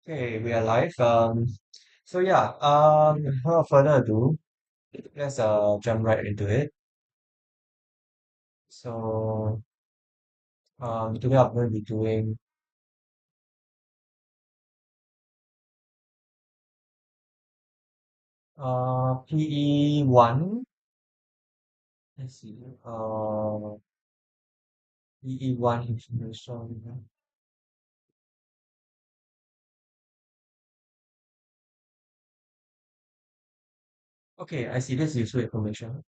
Okay, we are live. Without further ado, let's jump right into it. So, today I'm going to be doing PE1. Let's see. PE1 information. Okay, I see this useful information.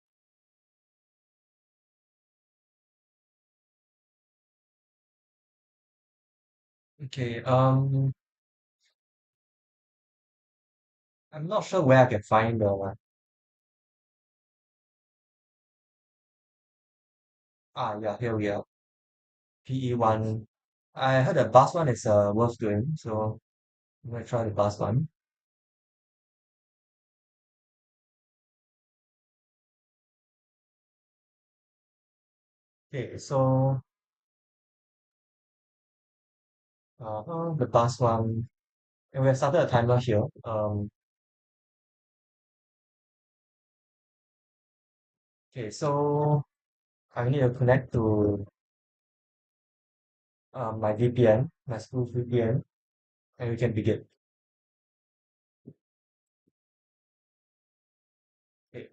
Okay, I'm not sure where I can find the yeah, here we are. PE1. I heard the bus one is worth doing, so I'm gonna try the bus one. Okay, so the bus one. And we have started a timer here. Okay, so I need to connect to my VPN, my school's VPN, and we can begin. Okay,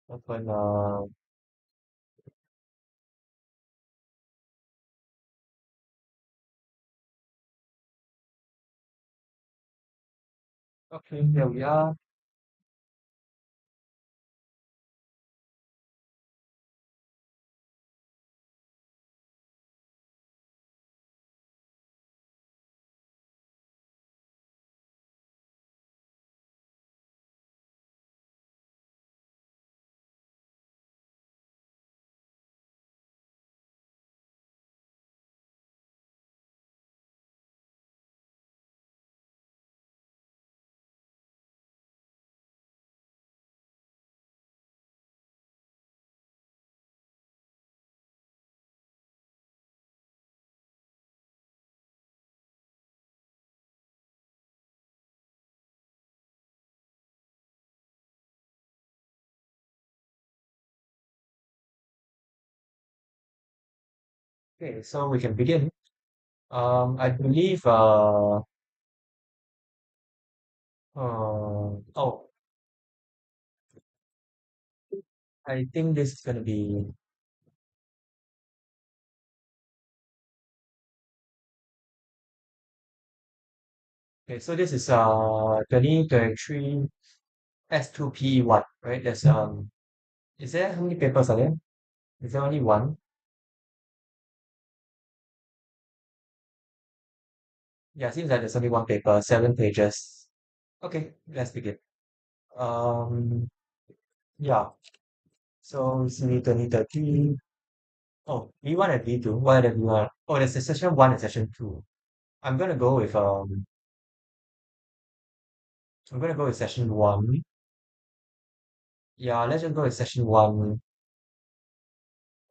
open. Okay, here we are. Okay, so we can begin. I believe. Oh, I think this is gonna be. Okay, so this is 2023 S2P1, right? There's Is there how many papers are there? Is there only one? Yeah, seems like there's only one paper, 7 pages. Okay, let's begin. Um, yeah. So CV 2030. Oh, B1 and B2. What are the B1? Oh, there's a session one and session two. I'm gonna go with I'm gonna go with session one. Yeah, let's just go with session one.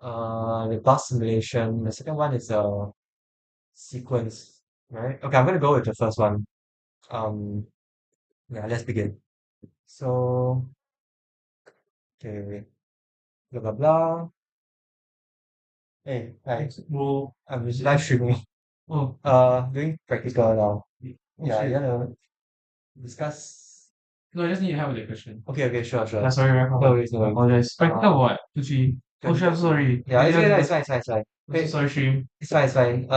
The bus simulation. The second one is a sequence, right? Okay, I'm gonna go with the first one. Um, yeah, let's begin. So, okay, blah blah blah. Hey, hi. Well, I'm just live streaming. Oh, doing practical now. Yeah, you wanna discuss? No, I just need to have a question. Okay, okay, sure, sure. Yeah, sorry, very No common. worries, no I worries. apologize. Practical what? 2, 3. Oh, shit, I'm so 2030. sorry. Yeah, it's Yeah, good, no, yeah, it's fine, it's fine, it's fine. I'm so Wait, sorry, Stream. it's fine, it's fine.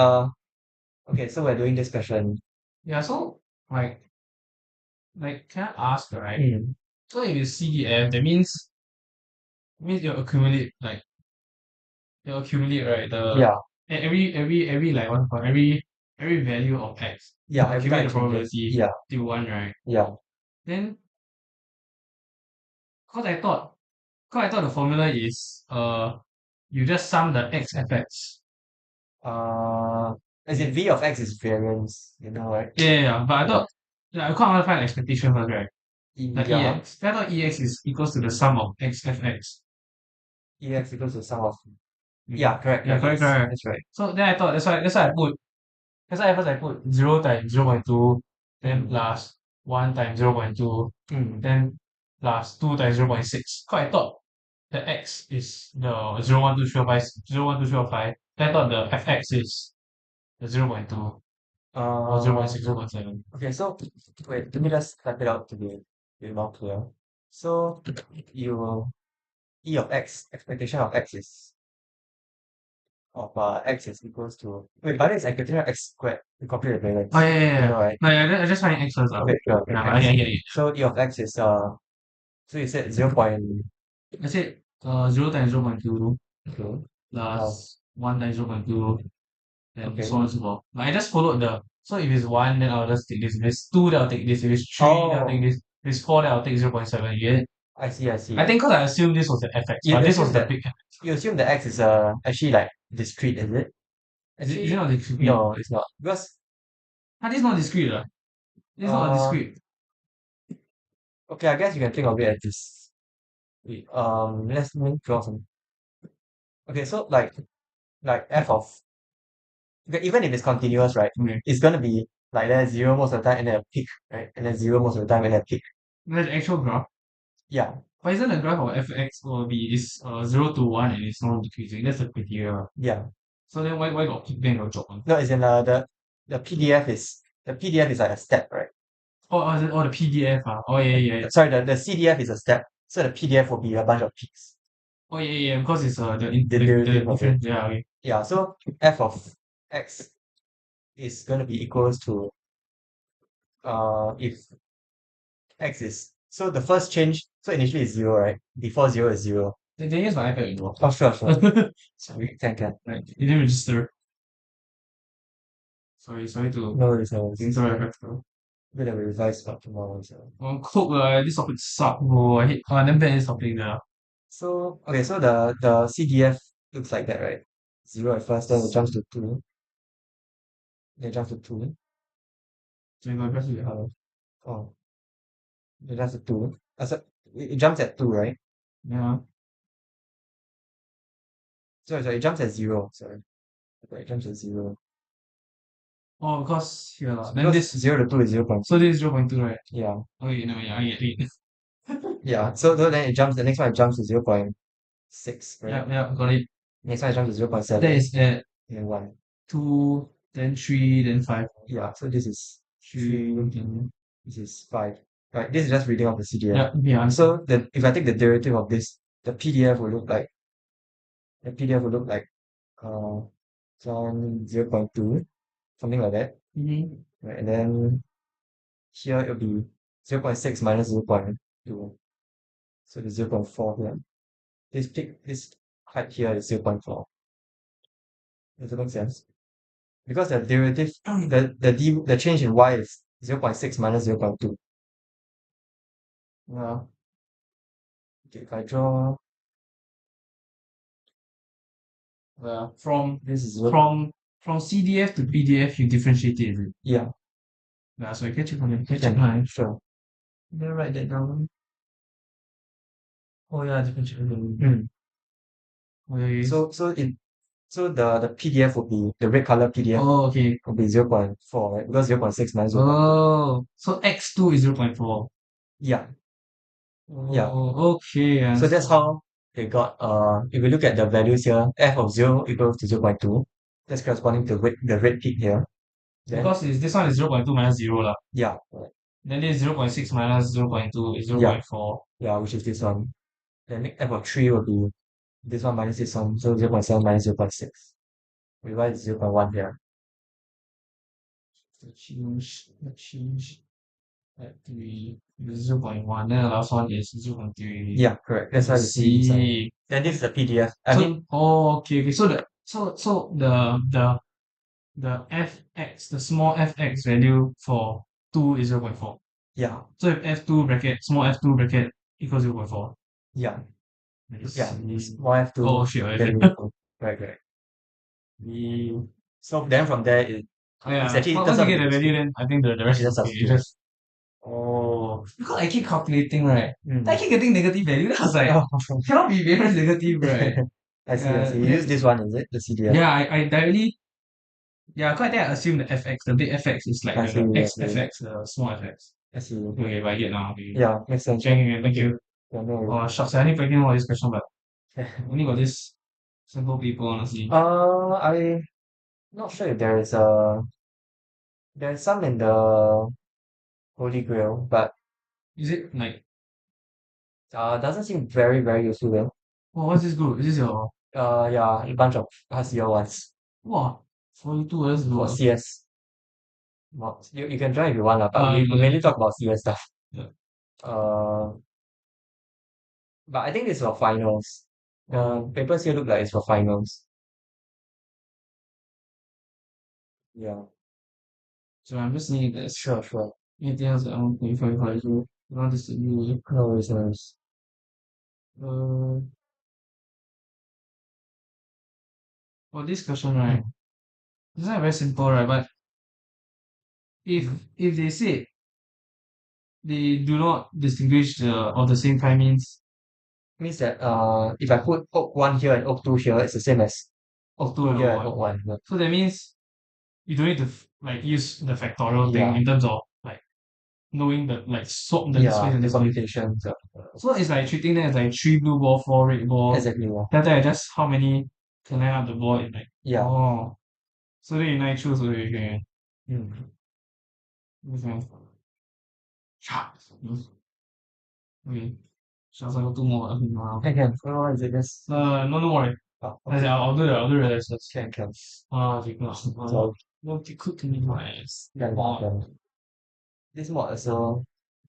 Okay, so we're doing this question. Yeah, so, can I ask, right? Hmm. So if it's CDF, that means you accumulate, right? Yeah, Every like what for every value of X, you yeah, every time accumulate I the accumulate. probability Yeah, till one, right? yeah. Then, cause I thought, cause I thought the formula is you just sum the X FX. Uh, as in V of X is variance, right? Yeah. But I thought, yeah, I can't want to find expectation first, right? Like Yeah, EX. Then I thought EX is equals to the sum of XFX. EX equals to sum of. Yeah, correct, Yeah, correct. correct, Yes, correct. that's right. So then I thought that's why I put That's why at first I put 0 times 0.2, then Mm. plus 1 times 0.2, Mm. then plus 2 times 0.6. Because I thought the x is the 0, 1, 2, 3, 4, 5, 0, 1, 2, 3, 4, 5. Then I thought the fx is the 0.2 or Uh, 0.6, 0.7. okay, so wait, let me just type it out to be more clear. So you E of x, expectation of x is equals to wait, but it's expectation of x squared. You calculate the Oh, variance. yeah, yeah, You yeah. know, right? No, yeah, I just find x first. Okay, sure, Yeah, okay, but x. I get it. So E of x is so you said 0 point I said 0 times 0.2 okay, plus plus 1 times 0.2, then so okay. on and so forth. Like I just followed the, so if it's 1, then I'll just take this. If it's 2, then I'll take this. If it's 3, then I'll take Oh, this. If it's 4, then I'll take 0.7. You get it? I see, I I see. think because I assumed this was the fx, You but this was assume the that big fx. you assume the x is actually like discrete, is it? Is it Actually, not discrete? no, it's not. Because This is not discrete. This is not a uh discrete. okay, I guess you can think of it as this. Wait, let me draw some. Okay, so like f of okay, even if it's continuous, right? Okay. It's gonna be like there's zero most of the time and then a peak, right? And then zero most of the time and then a peak. That's the actual graph. Yeah, But isn't the graph of fx will be is 0 to 1 and it's not decreasing? That's the criteria. yeah. So then why got peak then got drop one? No, it's in the PDF is like a step, right? The PDF ah. Oh yeah, yeah, yeah. Sorry, the CDF is a step. So the PDF will be a bunch of peaks. Oh yeah, yeah, yeah, because it's The the derivative of it. difference. Yeah, okay. Yeah, so f of x is gonna be equals to if x is so the first change so initially is zero, right? Before zero is zero. They use my iPad, you know. Oh sure, sure. Sorry, can. Like it didn't register. Sorry to No worries, no worries. things are factor. We're gonna revise for tomorrow, so. Coke this topic suck, bro. I hate damn bad this topic there. So okay, so the CDF looks like that, right? Zero at first, then it jumps to two, then it jumps to two. So you got press it. Oh, then jumps to two. So it jumps at two, right? Yeah. Sorry, it jumps at zero. Sorry. Okay, it jumps at zero. Oh, because here lah. Then Because this, zero to two is 0. so this is 0.2, right? Yeah. Okay, no, yeah, I get it. Yeah. So then it jumps, the next one it jumps to 0.6, right? Yeah, yeah, got it. Next one it jumps to That 0.7 is at and 1. 2, then 3, then 5. Yeah. So this is 3, 3, then this is 5. Right. This is just reading off the CDF. yeah, yeah. So if I take the derivative of this, the PDF will look like the PDF will look like uh some 0.2, something like that. Mm-hmm. Right. And then here it'll be 0.6 minus 0.2. So the 0.4 here. This height here is 0.4. Does it make sense? Because the derivative the change in y is 0.6 minus 0.2. Yeah. Okay, if I draw From this is 0. from CDF to PDF, you differentiate it. Is it? Yeah, Yeah, so I can check on it. Can check can mine. sure. Then write that down. Oh yeah, differentiate. Mm. Oh yeah, yes. So the PDF would be the red color PDF Oh okay. would be 0.4, right? Because 0.6 minus 0.2. Oh, so X2 is 0.4. Yeah, yeah. Oh, okay. I So that's understand. how they got if we look at the values here, f of 0 equals to 0.2. That's corresponding to the red peak here. Then Because this one is 0.2 minus 0 lah. yeah, Then this 0.6 minus 0.2 is yeah, 0.4. yeah, which is this one. Then f of 3 will be this one minus this one, so 0.7 minus 0.6. We write 0.1 here. The change at 3 is 0.1. Then the last one is 0.3. Yeah, correct. That's I why you see this one. see. Then this is the PDF. I So, mean, okay, okay. So the fx, the small fx value for 2 is 0.4. yeah, So if f2 bracket, small f2 bracket equals 0.4. yeah, I yeah. see. More have Oh to shit, get okay. it. Right, right. So then from there, Oh it's yeah. actually it turns Once you out to get be the value, discrete. then I think the rest It's is just okay. It's substitute. just because I keep calculating, right? I Mm. keep getting negative value. Then I was like, cannot be variance negative, right? I see, I see. You use Then this one, is it? The CDF? yeah, I directly Yeah, quite think I assume the FX, the big FX is like I see, the I X see, FX, the small FX. I see. Okay, but I get now. Okay. Yeah, makes sense. Thank you, thank you. Yeah, no worries. Oh, shucks, I need to all this question, but only got this simple people, honestly. I not sure if there's some in the Holy Grail, but Is it like, doesn't seem very, very useful though. oh, what's this group? Is this your, Yeah, a bunch of past year ones wow, 42 years for ago. CS mods. You can join if you want, lah, but we Yeah, mainly talk about CS stuff. yeah. Uh, but I think it's for finals. The Oh, papers here look like it's for finals. Yeah, so I'm just saying this. sure, sure. Anything else that I want to clarify you? Not disagree. No worries, no worries. Uh, for this question, right? Hmm. This is very simple, right? But if Mhm. if they say they do not distinguish the of the same kind means Means that if I put oak 1 here and oak 2 here, it's the same as oak two 2 and here O and one. oak 1. Yeah, So that means you don't need to like use the factorial thing yeah, in terms of like knowing the like swap the this place yeah, and the this place. computation. So, So it's like treating them as like three blue ball, four red ball. exactly. Yeah. Then after that just how many can line up the ball in like Yeah. oh. So then you nine choose okay, okay. Mm. Okay. Okay. So I got two more now. Can. Oh, is it this? No, no more. Oh, I say okay. I'll do the rest. Can. Ah, okay, no, So, no, you cook me nice. can. This mod also,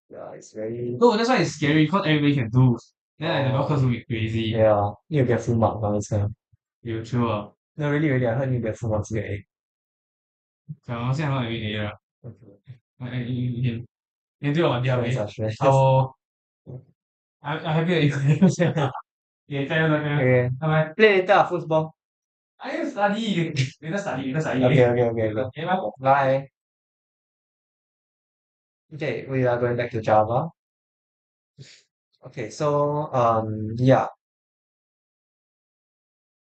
yeah, it's very, No, that's why it's scary because everybody can do. Then like the bell curves oh, will be crazy. yeah, you get full mark on this kind. You sure? No, really, really, I heard you get full marks to get A. 讲到现在 not every day 了。Okay. You can do it on their Sure, way. sure, sure. I will. I'm happy that you can say. Yeah, 加油加油，Okay. 拜拜。Play later, football. I will study. Later study. Later study. Okay, okay, okay, okay. Okay, bye. Bye. Okay, we are going back to Java. Okay, so yeah,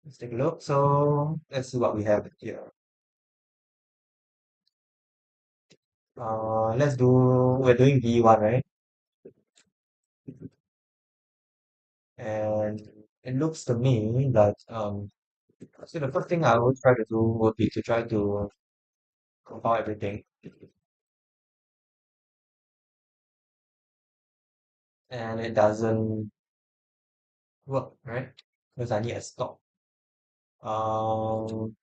let's take a look. So let's see what we have here. We're doing V1, right? And it looks to me that so the first thing I would try to do would be to try to compile everything, and it doesn't work, right? Because I need a stop. Um,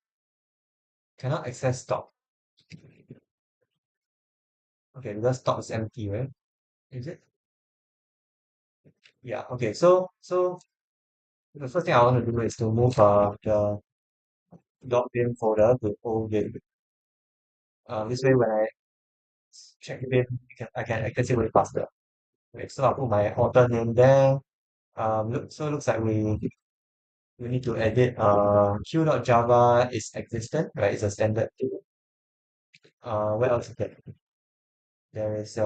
cannot access stop. Okay, because stop is empty, right? Is it? Yeah. Okay. So the first thing I want to do is to move the .bin folder to old bin. This way when I check bin, I can access it way faster. Okay, so I'll put my author name there. So it looks like we need to edit q.java is existent, right? It's a standard tool. What else is there? There is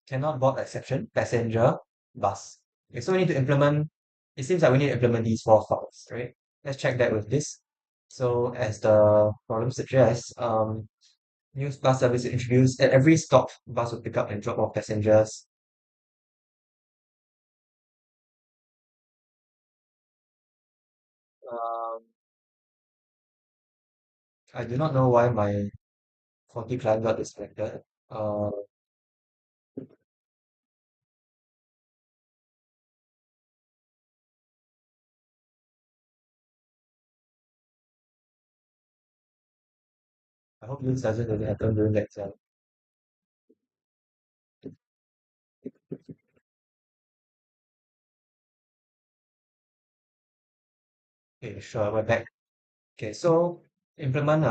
cannot board exception, passenger, bus. Okay, so we need to implement, it seems like we need to implement these four files, right? Let's check that with this. So as the problem suggests, new bus service is introduced. At every stop, bus will pick up and drop off passengers. Um, I do not know why my faulty client got disconnected. I hope this doesn't really happen during the exam. Okay, sure, we're back. Okay, so implement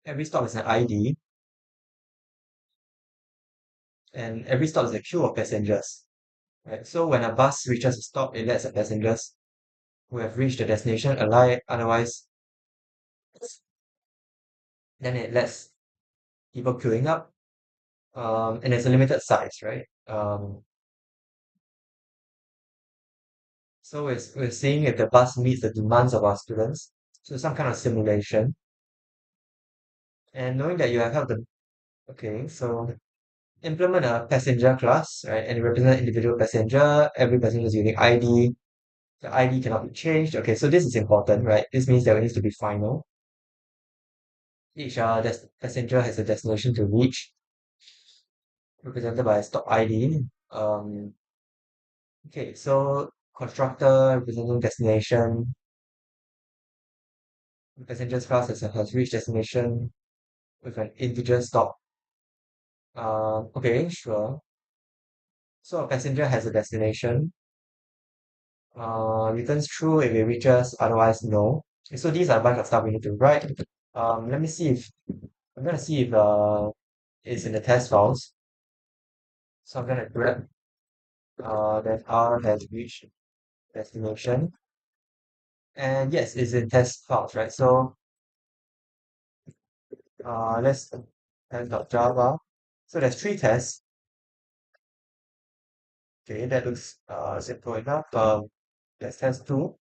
every stop is an ID and every stop is a queue of passengers. Right? So when a bus reaches a stop, it lets the passengers who have reached the destination alight. Otherwise, then it lets people queuing up. And it's a limited size, right? So we're seeing if the bus meets the demands of our students. So some kind of simulation. And knowing that you have helped them, okay, so implement a passenger class, right? And you represent individual passenger. Every passenger is unique ID. The ID cannot be changed. Okay, so this is important, right? This means that it needs to be final. Each passenger has a destination to reach, represented by a stop ID. Okay, so constructor representing destination. Passenger's class has reached destination with an integer stop. Okay, sure. So a passenger has a destination. Returns true if it reaches, otherwise no. Okay, so these are a bunch of stuff we need to write. Let me see if I'm gonna see if it's in the test files. So I'm gonna grab that R has reached destination. And yes, it's in test files, right? So let's test.java. So there's three tests. Okay, that looks simple enough. Let's test two.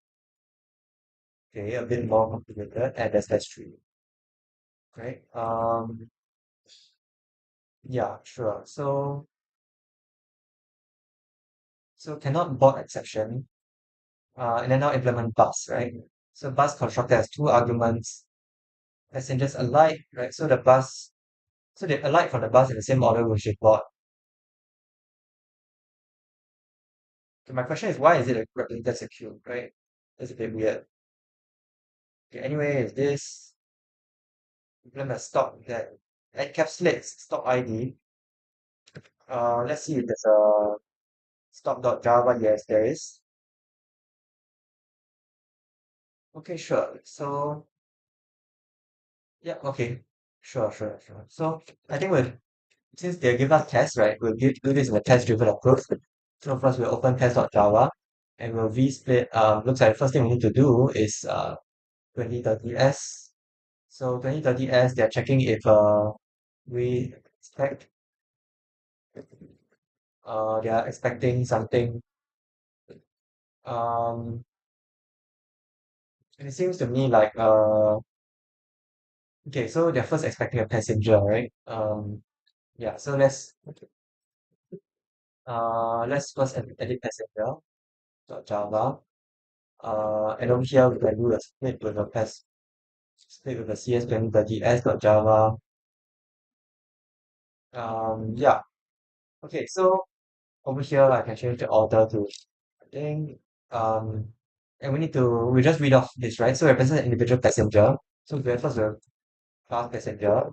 Okay, a bit more complicated, and that's test three. Right? Yeah, sure. So cannot board exception. And then now implement bus, right? So bus constructor has two arguments. Passengers alight, right? So they alight from the bus in the same order which they board. So my question is, why is it represented as a queue, right? That's a bit weird. Okay, anyway, is this implement a stop that encapsulates stop ID. Let's see if there's a stop.java. Yes, there is. Okay, sure. So yeah, okay. Sure. So I think since they give us tests, right, do this in a test-driven approach. So first we'll open test.java and we'll vsplit. Looks like the first thing we need to do is 2030s. So 2030s, they're checking if we expect they are expecting something. Um, and it seems to me like okay, so they're first expecting a passenger, right? Yeah, so let's first edit passenger dot Java. And over here we can do a split with a CS2030 s dot Java. Yeah. Okay, so over here I can change the order to I think and we just read off this, right? So represent an individual passenger. So we have first the class passenger,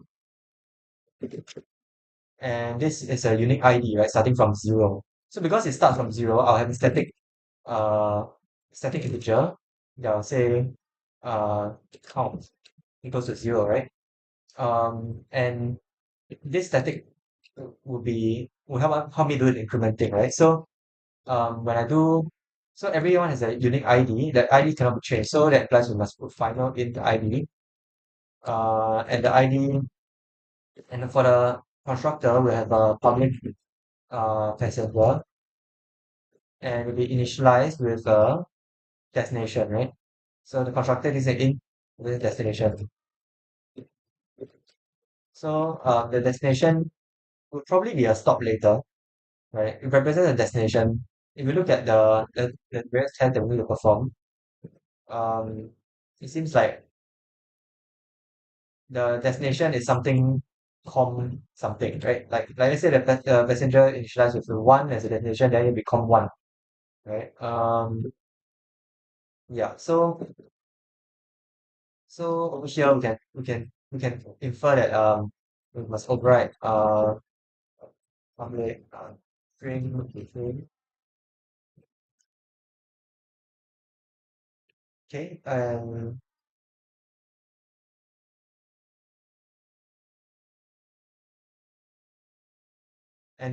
and this is a unique ID, right? Starting from zero. So because it starts from zero, I'll have a uh static integer that I'll say count equals to zero, right? And this static will help me do the incrementing, right? So when I do so everyone has a unique ID. That ID cannot be changed. So that implies we must put final in the ID. And the ID and for the constructor we have a public passenger and will be initialized with a destination, right? So the constructor is an in with destination. So the destination would probably be a stop later, right? It represents a destination. If you look at the various tests that we need to perform, um, it seems like the destination is something com something, right? Like I said, the passenger initialized with the one as a destination, then it become one, right? Yeah. So over here we can infer that we must override public string. Okay, and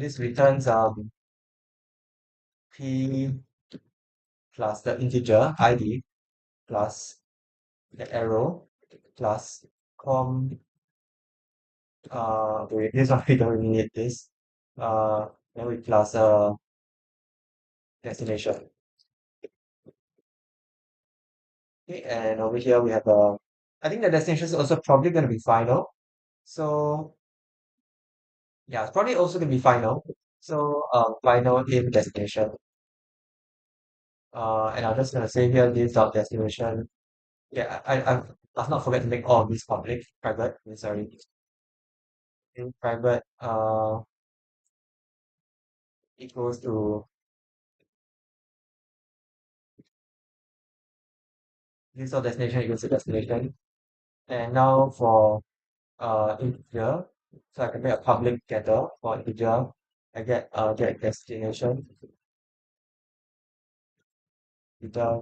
this returns p plus the integer id plus the arrow plus com wait, this one we don't really need this. Then we plus destination. Okay, and over here we have I think the destination is also probably going to be final. So yeah, it's probably also going to be final. So final in destination. And I'm just going to say here leaves out destination. Yeah, I must not forget to make all of these public, private. Sorry, in private equals to leaves out destination equals to destination. And now for integer, so I can make a public getter for integer. I get destination, integer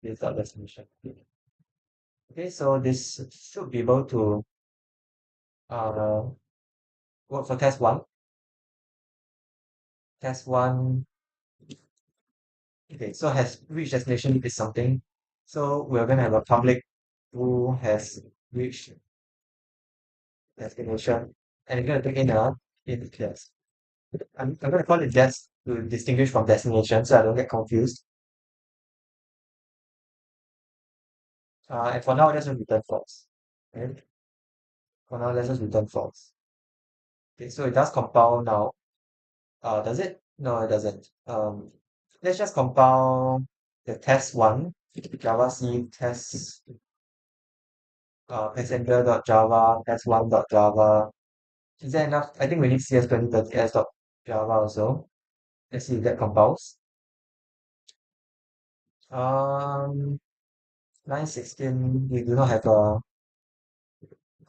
leaves out destination. Okay, so this should be able to uh work for test one. Test one. Okay, so has reached destination is something. So we're gonna have a public who has reached destination, and you're gonna take in a in yes. I'm gonna call it just to distinguish from destination, so I don't get confused. And for now, let's just return false. Okay, for now, let's just return false. Okay, so it does compile now. Does it? No, it doesn't. Let's just compile the test one, Java C test passenger.java, test1.java. Is that enough? I think we need cs2030s.java also. Let's see if that compiles. Um, 916, we do not have a,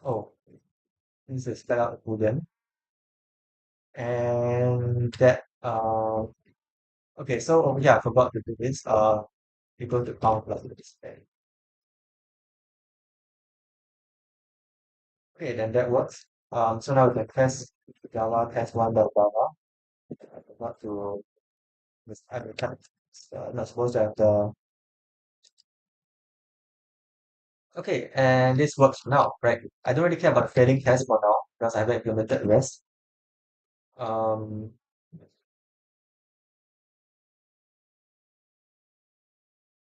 oh, this is spell out boolean. And that, okay, so over here, I forgot to do this. We go to count plus this. Okay, then that works. So now we can test Java test1.java. I forgot to, I can't, not supposed to have the, okay, and this works for now, right? I don't really care about the failing test for now because I haven't implemented the rest. Um,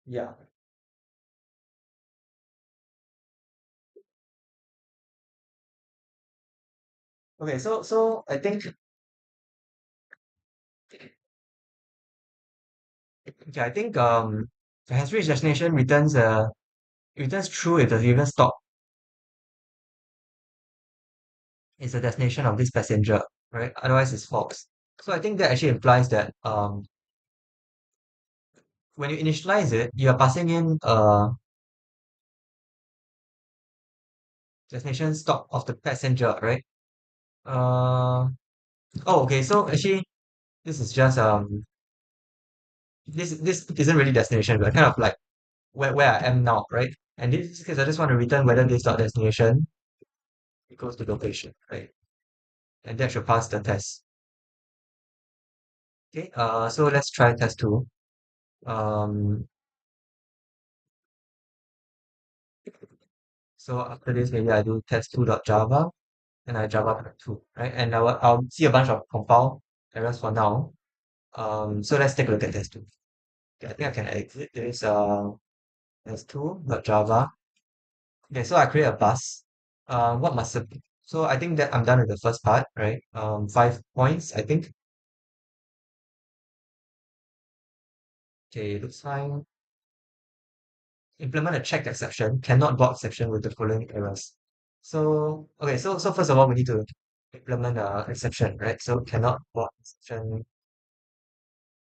yeah. Okay, so I think okay, I think the has reached destination returns true if the event stop is the destination of this passenger, right? Otherwise it's false. So I think that actually implies that when you initialize it, you are passing in destination stop of the passenger, right? Uh oh, okay, so actually this is just this isn't really destination, but kind of like where I am now, right? And in this case, I just want to return whether this dot destination equals to location, right? And that should pass the test. Okay, so let's try test two. Um, so after this, maybe I do test2.java and I java two, right? And I'll see a bunch of compile errors for now. So let's take a look at test two. Okay, I think I can exit this test2.java. Okay, so I create a bus. What must it be? So I think that I'm done with the first part, right? 5 points, I think. Okay, looks fine. Implement a checked exception, cannot block exception with the following errors. So, okay, so first of all, we need to implement a exception, right? So cannot block exception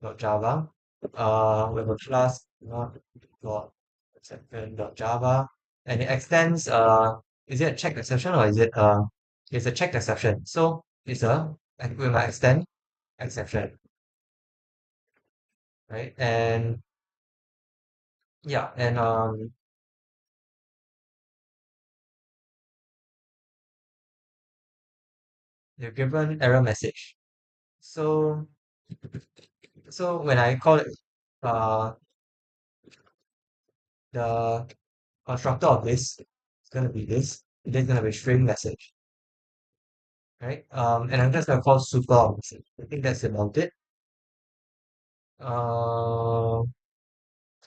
dot Java. We have a class not block exception dot Java, and it extends. Is it a checked exception or is it it's a checked exception? So it's a we might extend exception, right? And yeah, and you're given error message. So when I call it uh the constructor of this is gonna be this. This is gonna be string message, right? And I'm just gonna call super on message. I think that's about it. Uh,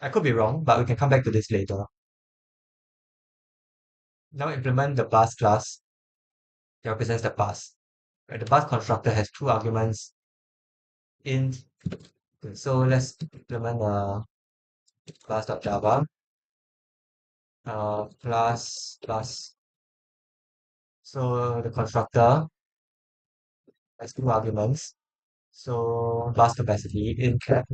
I could be wrong, but we can come back to this later. Now implement the bus class that represents the bus. Right? The bus constructor has two arguments in. Okay, so let's implement class.java class. So the constructor has two arguments. So bus capacity in cap,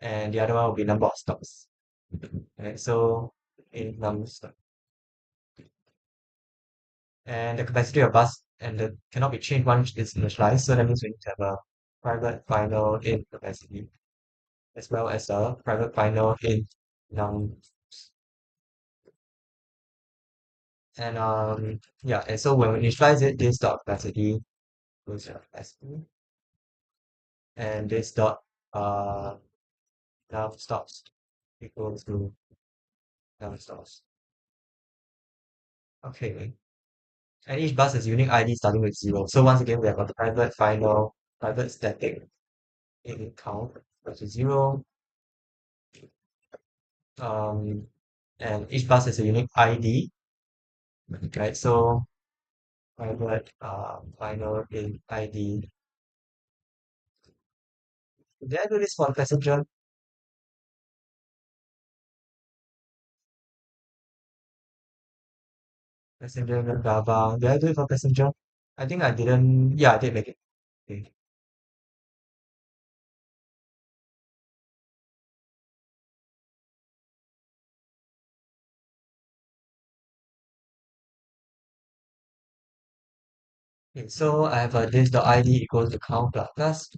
and the other one will be number of stops. Right? So in number of stops. And the capacity of bus and the cannot be changed once it's initialized. So that means we need to have a private final in capacity as well as a private final in num. And yeah, and so when we initialize it, this dot capacity goes to capacity, and this dot uh num stops equals to num stops. Okay. And each bus has unique ID starting with 0. So once again, we have a private final, private static in count, which is 0. Um, and each bus has a unique ID, right? So private final in ID. Did I do this for passenger? Passenger and Java. Did I do it for passenger? I think I didn't. Yeah, I did make it. Okay. Okay, so I have this dot ID equals to count plus plus.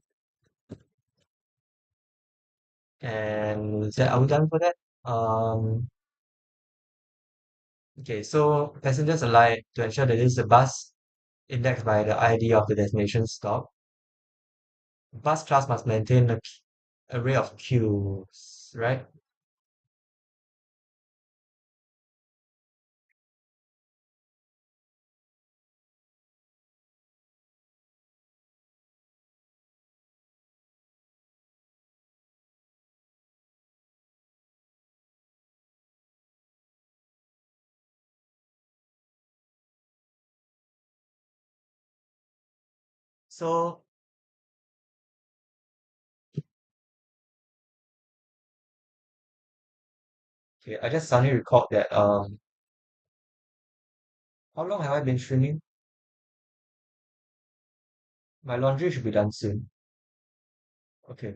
And is that, are we done for that? Okay, so passengers alight to ensure that this is a bus indexed by the ID of the destination stop. Bus class must maintain an array of queues, right? So, okay, I just suddenly recalled that how long have I been streaming? My laundry should be done soon. Okay,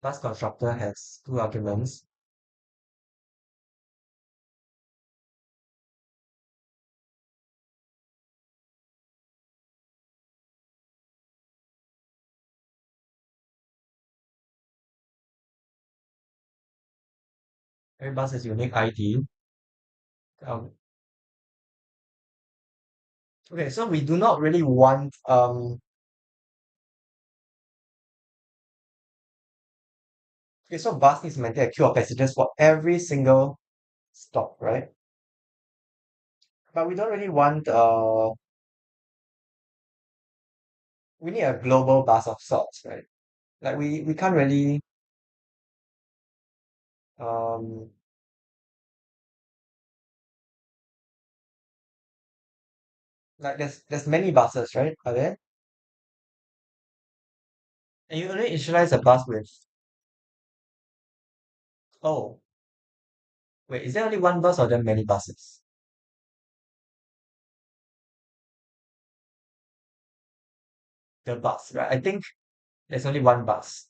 bus constructor has two arguments. Every bus has unique ID. Um, okay, so we do not really want okay, so bus needs to maintain a queue of passengers for every single stop, right? But we don't really want we need a global bus of sorts, right? Like we can't really um like there's many buses, right? Are there? And you only initialize a bus with oh wait, is there only one bus or there are many buses? The bus, right? I think there's only one bus.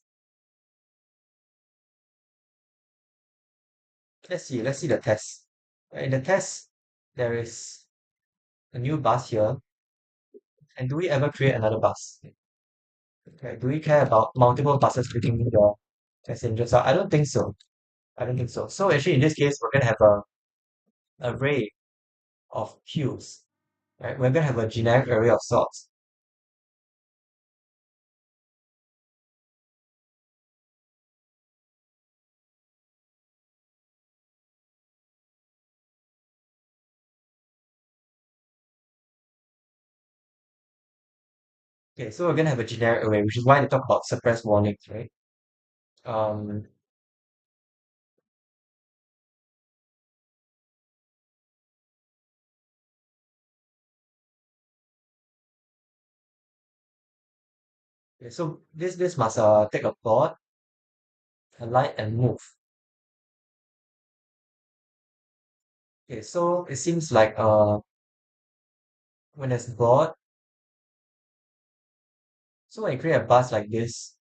Let's see the test. In the test, there is a new bus here. And do we ever create another bus? Okay, do we care about multiple buses picking the passengers up? I don't think so. I don't think so. So actually, in this case, we're gonna have a array of queues, right? We're gonna have a generic array of sorts. Okay, so we're gonna have a generic array, which is why they talk about suppressed warnings, right? Um, okay, so this must take a board, a light, and move. Okay, so it seems like when there's board, so when you create a bus like this,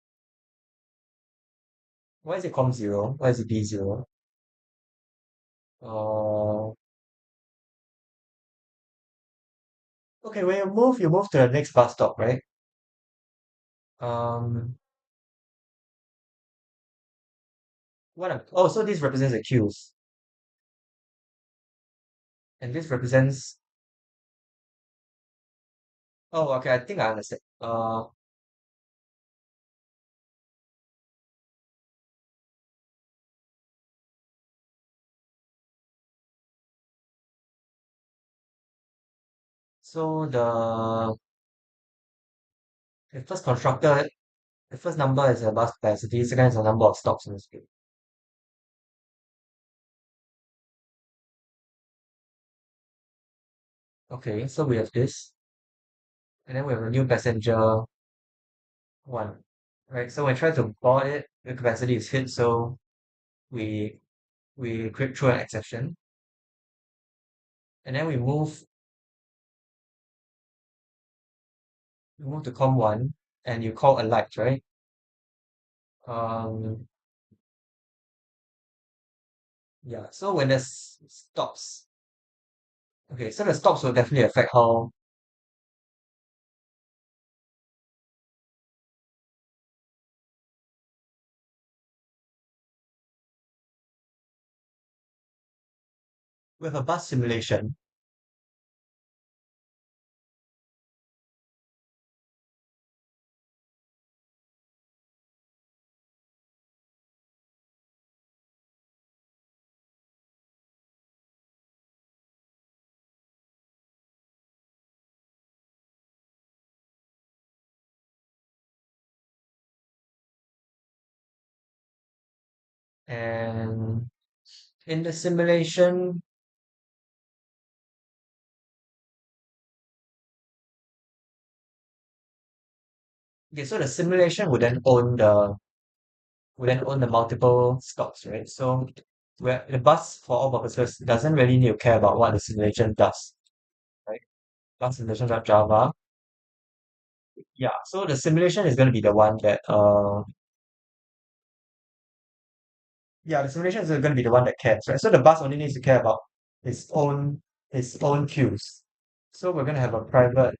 why is it com zero? Why is it b zero? Uh, okay, when you move to the next bus stop, right? Um, oh, so this represents the queues, and this represents. Oh, okay, I think I understand. So the first constructor, the first number is a bus capacity, second is the number of stops in the street. Okay, so we have this, and then we have a new passenger one, right? So when we try to board it, the capacity is hit, so we we create through an exception, and then we move to com one, and you call alight, right? Um, yeah. So when there's stops, okay, so the stops will definitely affect how with a bus simulation. And in the simulation, okay, so the simulation would then own the multiple stops, right? So where the bus, for all purposes, doesn't really need to care about what the simulation does, right? Bus simulation Java. Yeah, so the simulation is going to be the one that yeah, the simulation is going to be the one that cares, right? So the bus only needs to care about its own queues. So we're going to have a private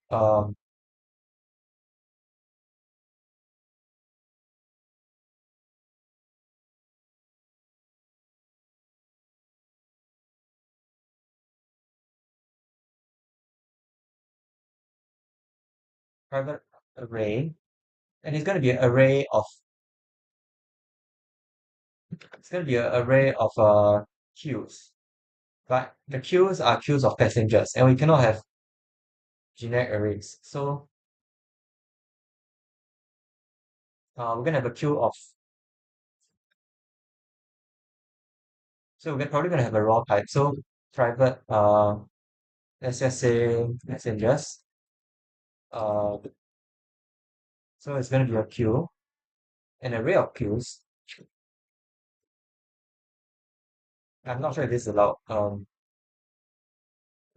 array, and it's going to be an array of queues. But the queues are queues of passengers, and we cannot have generic arrays. So we're gonna have a queue of. So we're probably gonna have a raw type. So private. Let's just say passengers. Uh, so it's gonna be a queue, an array of queues. I'm not sure if this is allowed. I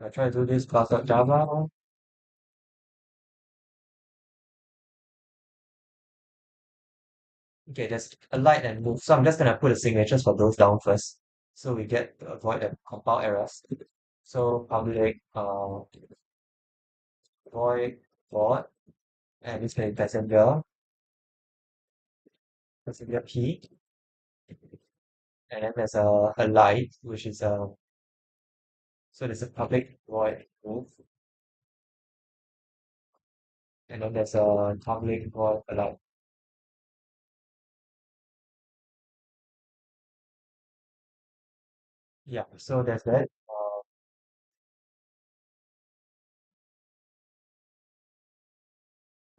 try to do this class.java. Okay, there's a light and move. So I'm just gonna put the signatures for those down first, so we get to avoid the compile errors. So public void board, and this can be passenger P, and then there's a light, which is so there's a public void move, and then there's a public void alight. Yeah, so there's that.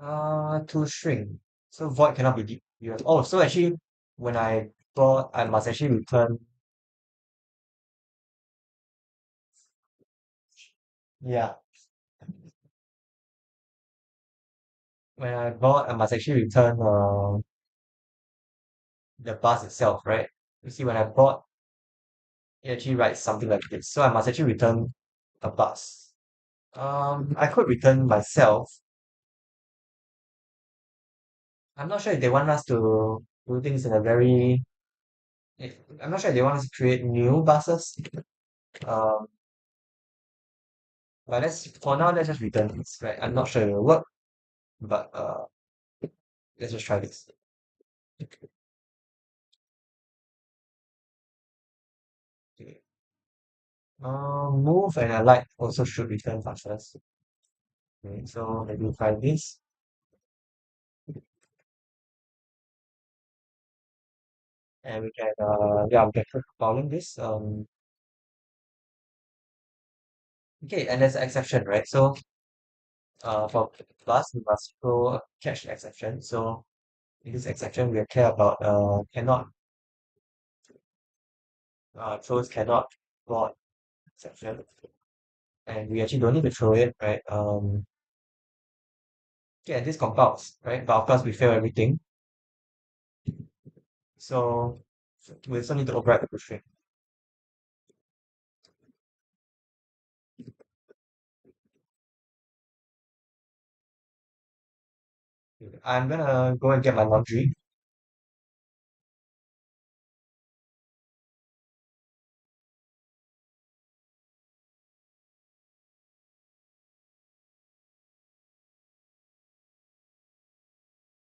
To shrink. So void cannot be oh, so actually when I bought, I must actually return. Yeah, when I bought, I must actually return the bus itself, right? You see, when I bought, it actually writes something like this. So I must actually return a bus. I could return myself. I'm not sure if they want us to do things in a very. I'm not sure if they want us to create new buses. Um, but let's for now let's just return this, right? I'm not sure it will work, but let's just try this. Okay. Move and alight also should return fastest. Okay, so maybe try this, and we can yeah, we can keep following this. Okay, and there's an exception, right? So for bus we must throw catch the exception. So in this exception we care about cannot throws cannot board exception, and we actually don't need to throw it, right? Yeah, this compiles, right? But of course we fail everything, so we also need to override the string. I'm gonna go and get my laundry.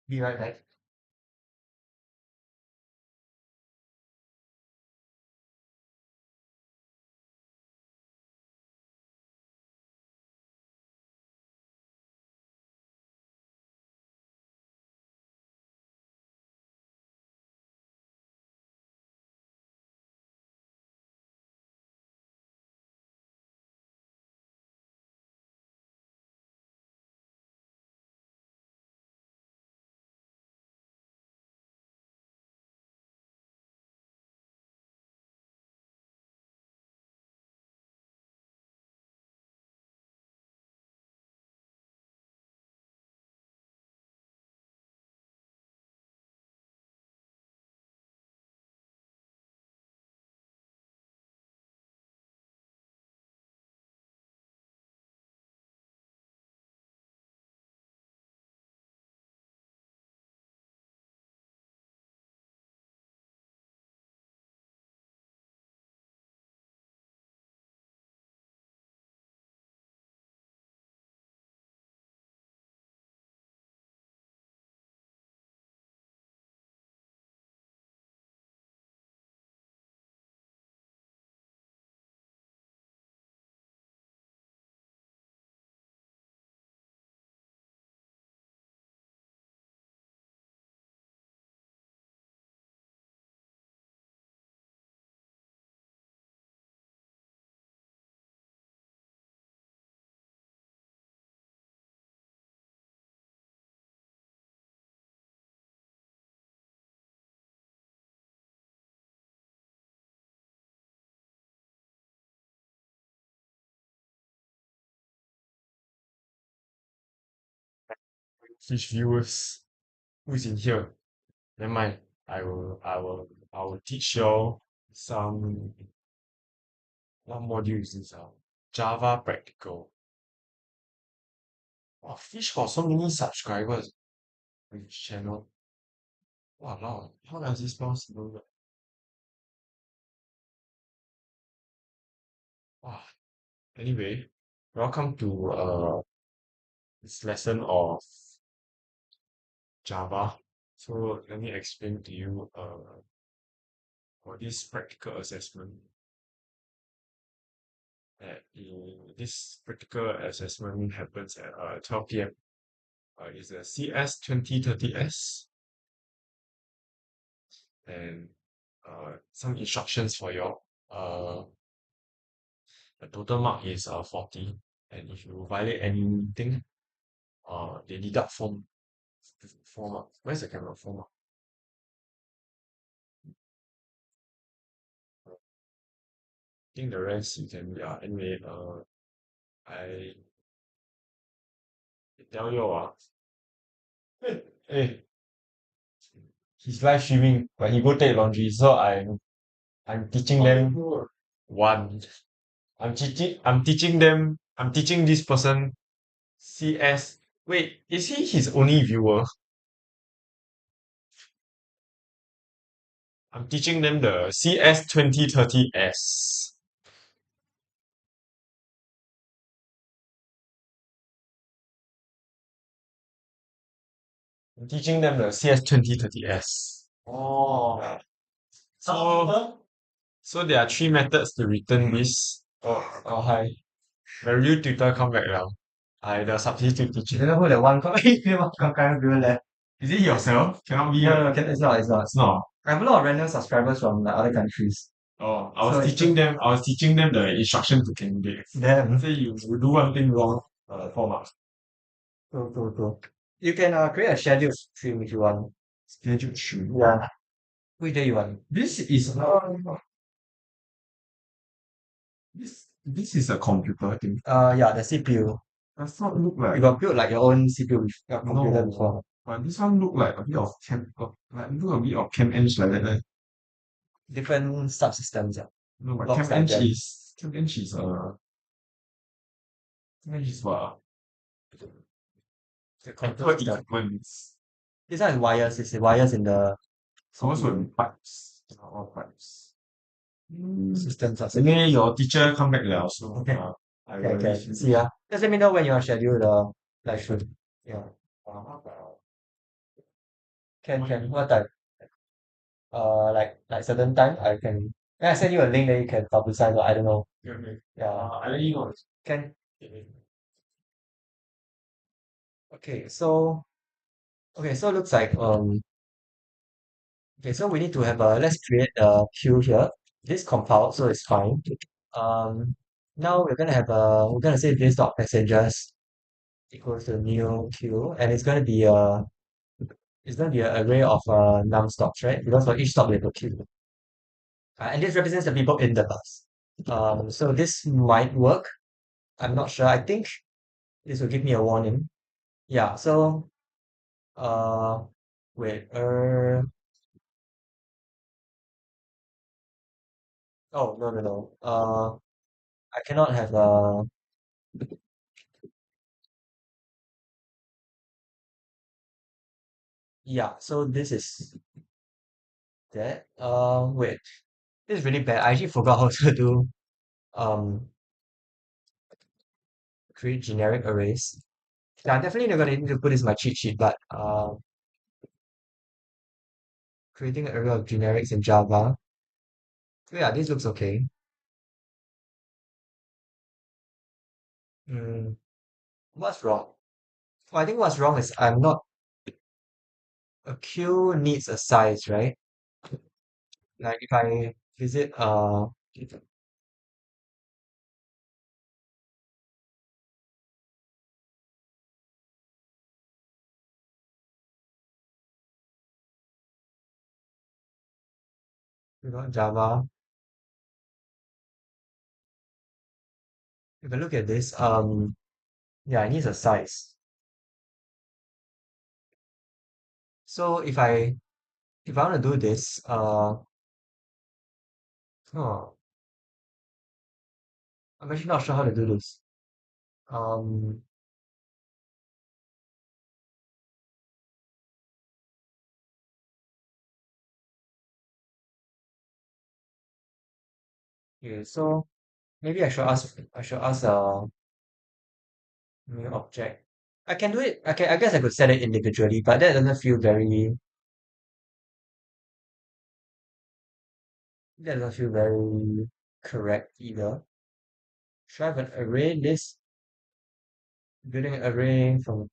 Be right back. Fish viewers who's in here. Never mind. I will teach y'all some what module is this? Java practical. Wow, Fish got so many subscribers on his channel. Wow, how does this possible? Wow. Anyway, welcome to this lesson of Java. So let me explain to you for this practical assessment that this practical assessment happens at 12 p.m. It's a CS 2030S and some instructions for you. Uh, the total mark is 40, and if you violate anything, they deduct four marks. Where's the camera? 4 marks. I think the rest you can, yeah, anyway, I tell you hey, hey, he's live streaming, but he go take laundry, so I'm teaching them one. I'm teaching this person CS. Wait, is he his only viewer? I'm teaching them the CS 2030S. I'm teaching them the CS 2030S. Oh, so so there are three methods to return this. Oh hi. The real tutor come back now. I the substitute You teacher. don't know who the one kind of viewer left. Is it yourself? Cannot be. No, no, it's not, it's not. It's not. I have a lot of random subscribers from like, other countries. Oh, So it's just I was teaching them the instruction to candidates. them. Say you do one thing wrong, 4 marks. Cool, cool, cool. You can create a scheduled stream if you want. Schedule shoot. Yeah. Which day you want? This is a computer thing. Yeah, the CPU. Does not look You like got built like your own CPU with your computer before. no, but this one look like a bit of like look a bit of chem eng like that. Different subsystems. Yeah. No, but Blocks like them. chem eng is chem eng is what? The Actual control stuff. equipments. This one is wires. It's the wires in the Supposed to be pipes. All pipes. systems. Anyway, your teacher come back now, so Okay. I Okay, will okay. leave you. See ya. Just let me know when you are scheduled the live stream. Yeah. Can. What time? Like certain time I can. Then I send you a link that you can publicize or I don't know. Okay. Yeah. I let you know. Can. Okay, so looks like okay, so we need to have a let's create a queue here. This compiled, so it's fine. Um Now we're gonna say this dot passengers equals to new queue and it's gonna be an array of num stops, right? Because for each stop we have a queue. And this represents the people in the bus. So this might work. I'm not sure. I think this will give me a warning. Yeah, so uh wait, oh no no no. I cannot have yeah, so this is that. Wait, this is really bad. I actually forgot how to do um create generic arrays. Yeah, I'm definitely not gonna need to put this in my cheat sheet, but creating an array of generics in Java. Yeah, this looks okay. Hmm, what's wrong? Well, I think what's wrong is I'm not a queue needs a size, right? Like if I visit Java, if I look at this, yeah, it needs a size. So if I want to do this, oh, I'm actually not sure how to do this. Um, okay, so maybe I should ask new object. I can do it. I guess I could set it individually, but that doesn't feel very correct either. Should I have an array list? Building an array from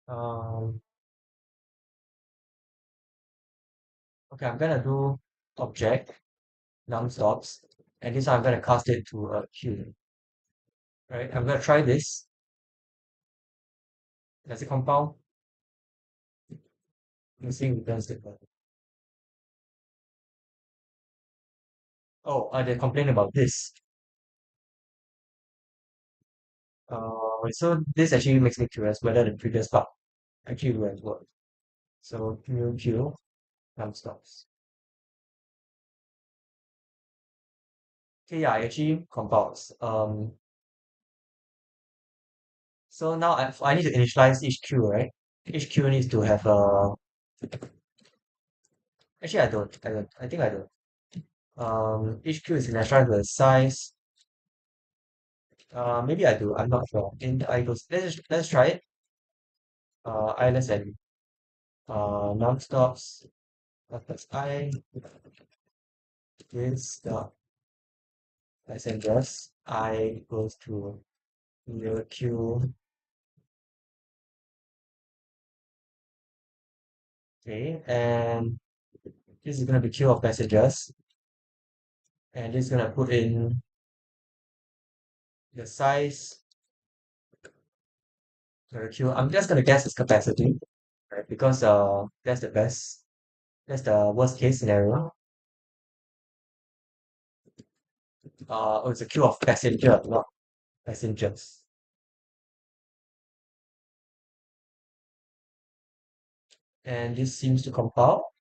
um Okay, I'm gonna do object num_stops, and this one I'm gonna cast it to a queue. Right? I'm gonna try this. Does it compile? Missing return statement. Oh, they complain about this. So this actually makes me curious whether the previous part actually will work. So new queue num_stops. Okay, yeah, it actually compiles. So now I need to initialize each queue, right? Each queue needs to have a. Actually, I don't. I don't. I think I don't. Each queue is initialized with a size. Maybe I do. I'm not sure. In I goes. Let's try it. I less than num_stops plus I is the passengers. I goes to the queue. Okay, and this is gonna be queue of passengers, and this is gonna put in the size of the queue. I'm just gonna guess its capacity, right? Because that's the best. That's the worst case scenario. Oh, it's a queue of passenger, not passengers. And this seems to compile.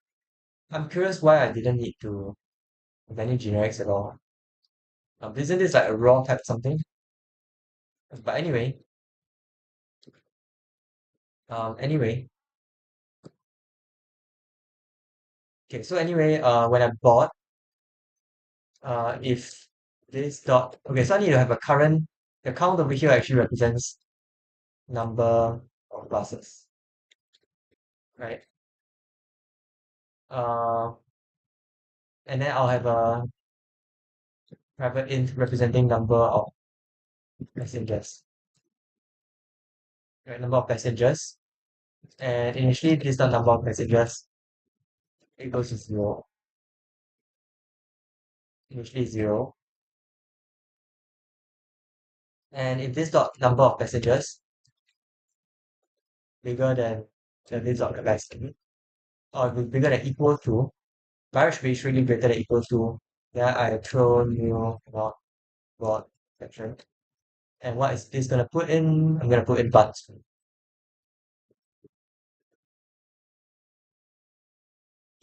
I'm curious why I didn't need to have any generics at all. Isn't this like a raw type something? But anyway, okay. So anyway, when I bought, if this dot, okay, so I need to have a current. The count over here actually represents number of buses, right? Uh, and then I'll have a private int representing number of passengers, right? Number of passengers. And initially, this the number of passengers equals to zero. Initially zero. And if this dot number of passengers bigger than this dot capacity, or if it's bigger than equal to, marriage should be really greater than equal to, then I throw new not board section. And what is this gonna put in? I'm gonna put in buts.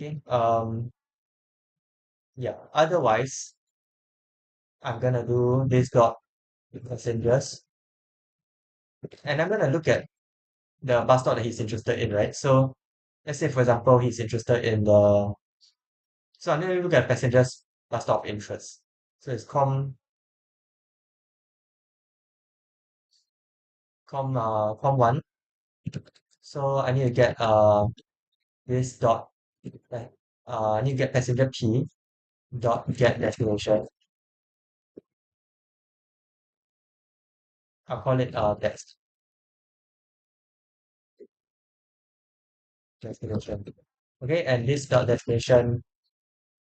Okay. Yeah. Otherwise, I'm gonna do this dot passengers, and I'm gonna look at the bus stop that he's interested in, right? So let's say, for example, he's interested in the. So I'm gonna look at passengers bus stop of interest. So it's com 1. So I need to get this dot I need to get passenger P dot get destination. I'll call it text destination. Okay, and this dot destination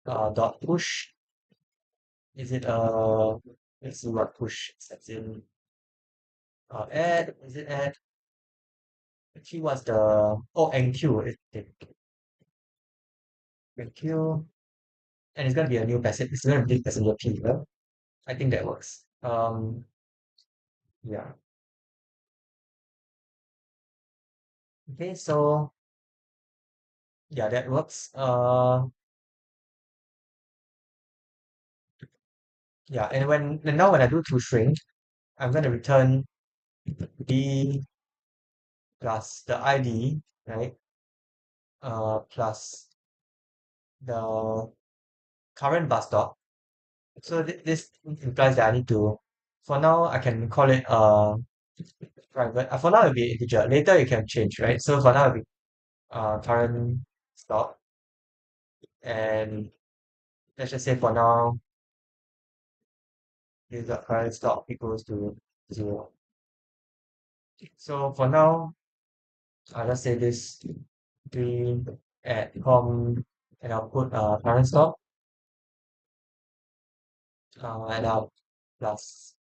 dot push. Is it let's see what push sets in add, is it add? Actually what's the enqueue, enqueue, and it's gonna be a new passenger, it's gonna be passenger P, right? I think that works. Yeah. Okay, so yeah, that works. Yeah, and now when I do toString, I'm gonna return b plus the ID, right? Plus the current bus stop. So this implies that I need to, for now I can call it private. For now it'll be integer. Later you can change, right? So for now it'll be current stop, and let's just say for now this current stop equals to 0. So for now, I'll just say this 3 at com and I'll put current stock, and I'll plus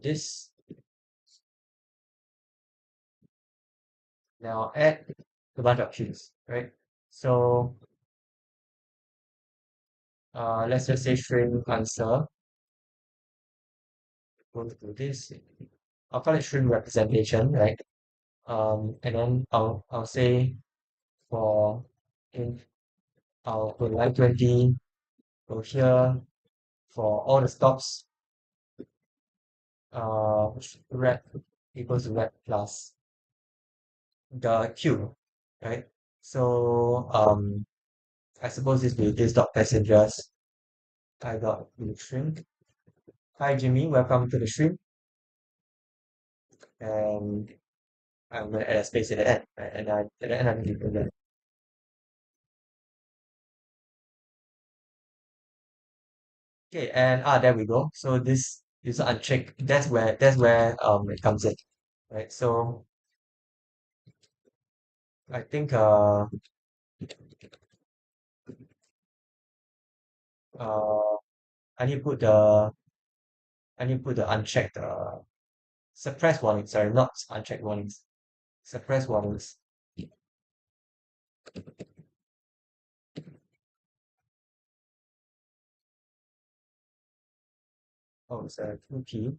this. Now add a bunch of queues, right? So let's just say string answer equals to this. I'll call it string representation, right? And then I'll say for in I'll put line 20 go here for all the stops red equals to red plus the queue, right? So I suppose this dot passengers I dot new string. Hi Jimmy, welcome to the stream. And I'm gonna add a space at the end, right? And at the end I'm leaving that. Okay, and there we go. So this is unchecked. That's where it comes in, right? So I think uh I need to put the unchecked suppress warnings. Sorry, not unchecked warnings. Suppress warnings. Oh, it's a 2p.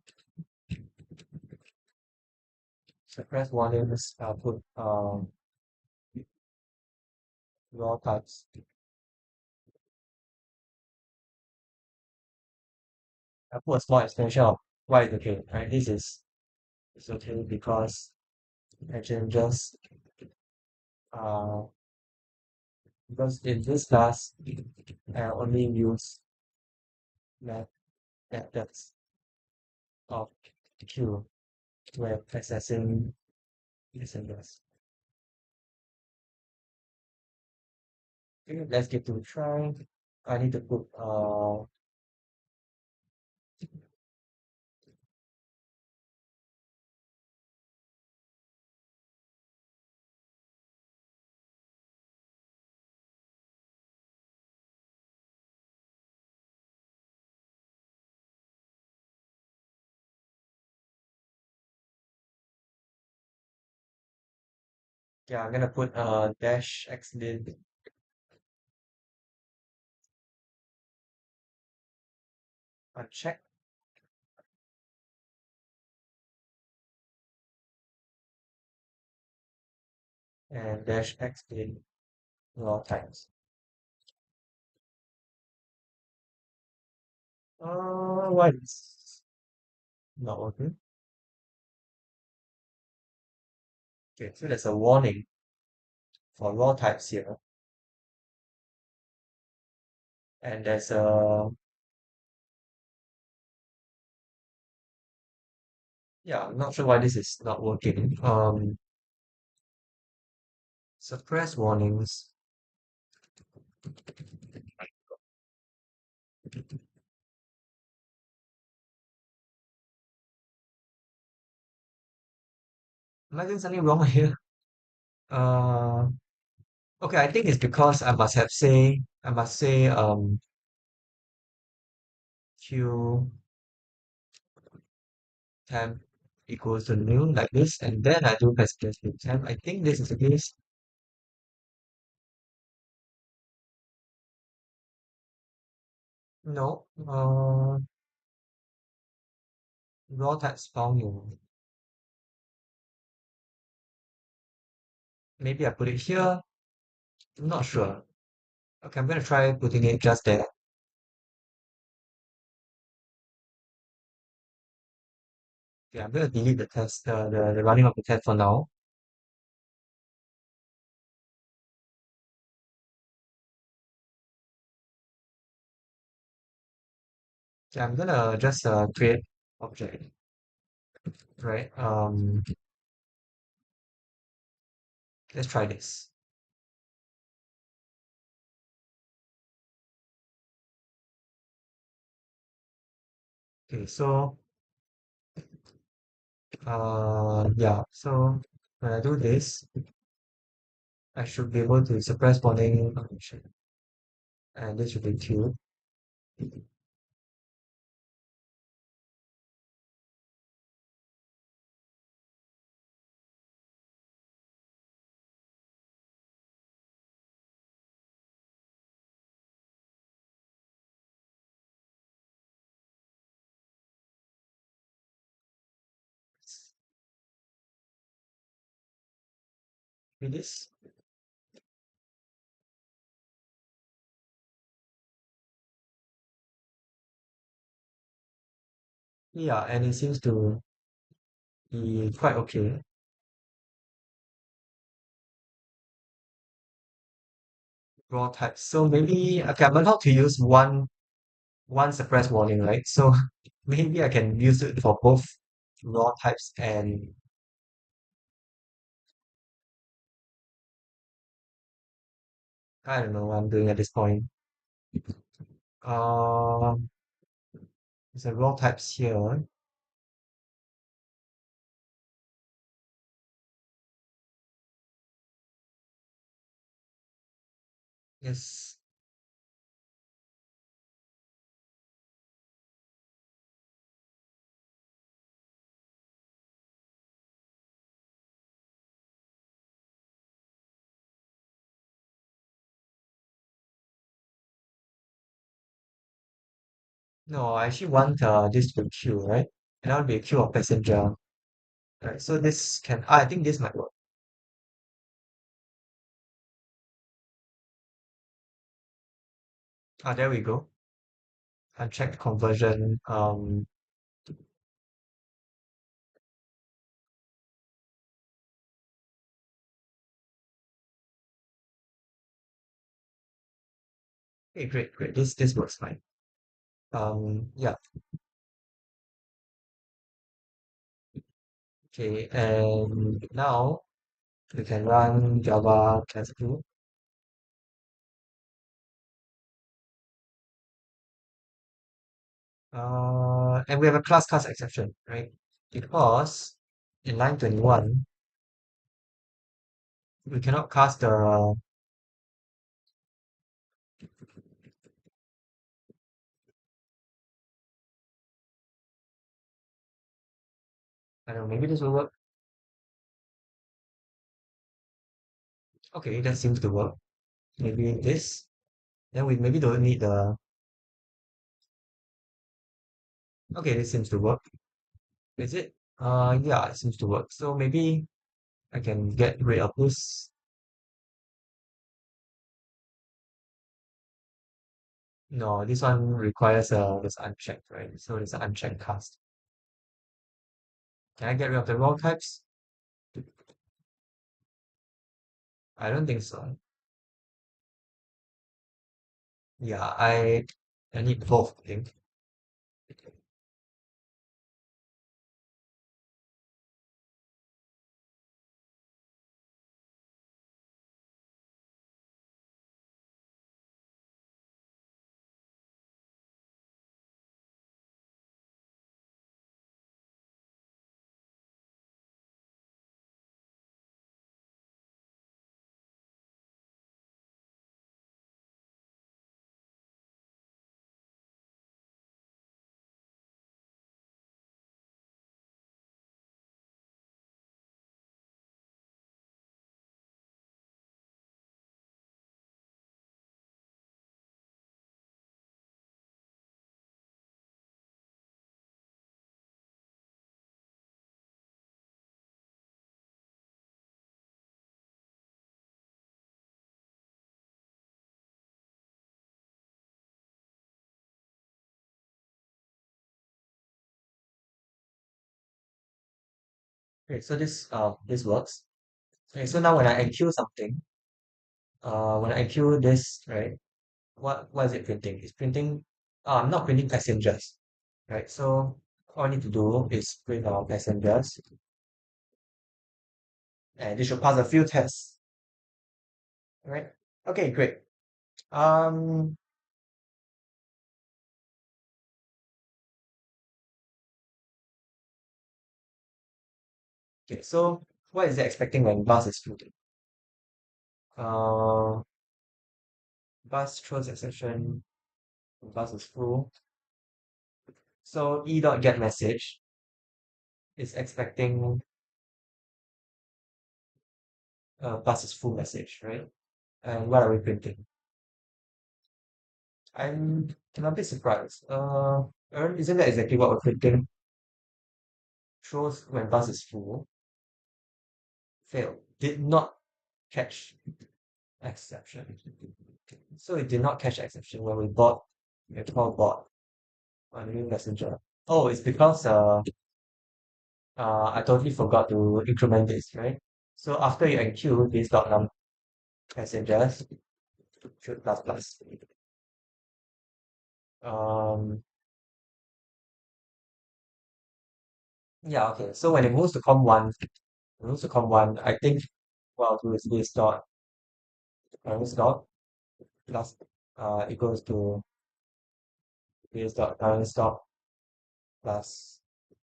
Suppress warnings. I'll put raw types. I put a small extension of why it's okay, right? This is it's okay because I can just uh because in this class I only use math methods of Q when accessing this and this. Okay, let's give it a try. I need to put yeah, I'm gonna put dash xlib uncheck and dash xlib raw types. Why it's not working? Okay, so there's a warning for raw types here, and there's a yeah, I'm not sure why this is not working. Suppress warnings. Am I doing something wrong here? Uh, okay, I think it's because I must say q temp equals to new like this, and then I do specific temp. I think this is the case. No, raw types found in maybe I put it here. I'm not sure. Okay, I'm gonna try putting it just there. Okay, I'm gonna delete the test, the running of the test for now. Okay, I'm gonna just create object, right? Let's try this. Okay, so yeah, so when I do this, I should be able to suppress bonding function. And this should be Q. With this. Yeah, and it seems to be quite okay. Raw types. So maybe okay, I'm allowed to use one suppress warning, right? So maybe I can use it for both raw types and I don't know what I'm doing at this point. Um, there's a raw types here. Yes. No, I actually want this to be queue, right? And that would be a queue of passenger. Right. So this can I think this might work. Ah, there we go. Unchecked conversion. Okay, great, great. This works fine. Yeah. Okay, and now we can run Java class 2. And we have a class exception, right? Because in line 21, we cannot cast the, I don't know, maybe this will work. Okay, that seems to work. Maybe this. Then we maybe don't need the, okay, this seems to work. Is it? Yeah, it seems to work. So maybe I can get rid of this. No, this one requires this unchecked, right? So it's an unchecked cast. Can I get rid of the raw types? I don't think so. Yeah, I need both, I think. Okay, so this works. Okay, so now when I enqueue something, when I enqueue this, right, what is it printing? It's printing, I'm not printing passengers, right? So all I need to do is print our passengers, and this should pass a few tests, right? Okay, great. Um, okay, so what is it expecting when bus is floating? Uh, bus throws exception. Bus is full. So e dot get message is expecting bus is full message, right? And what are we printing? I'm a bit surprised. Aaron, isn't that exactly what we're printing? Shows when bus is full, failed. Did not catch exception. So it did not catch exception when we call bot on new messenger. Oh, it's because I totally forgot to increment this, right? So after you enqueue this dot num messengers should plus plus. Um, yeah, okay. So when it moves to com1, I think what I'll do is this dot parents dot plus equals to this dot parents dot plus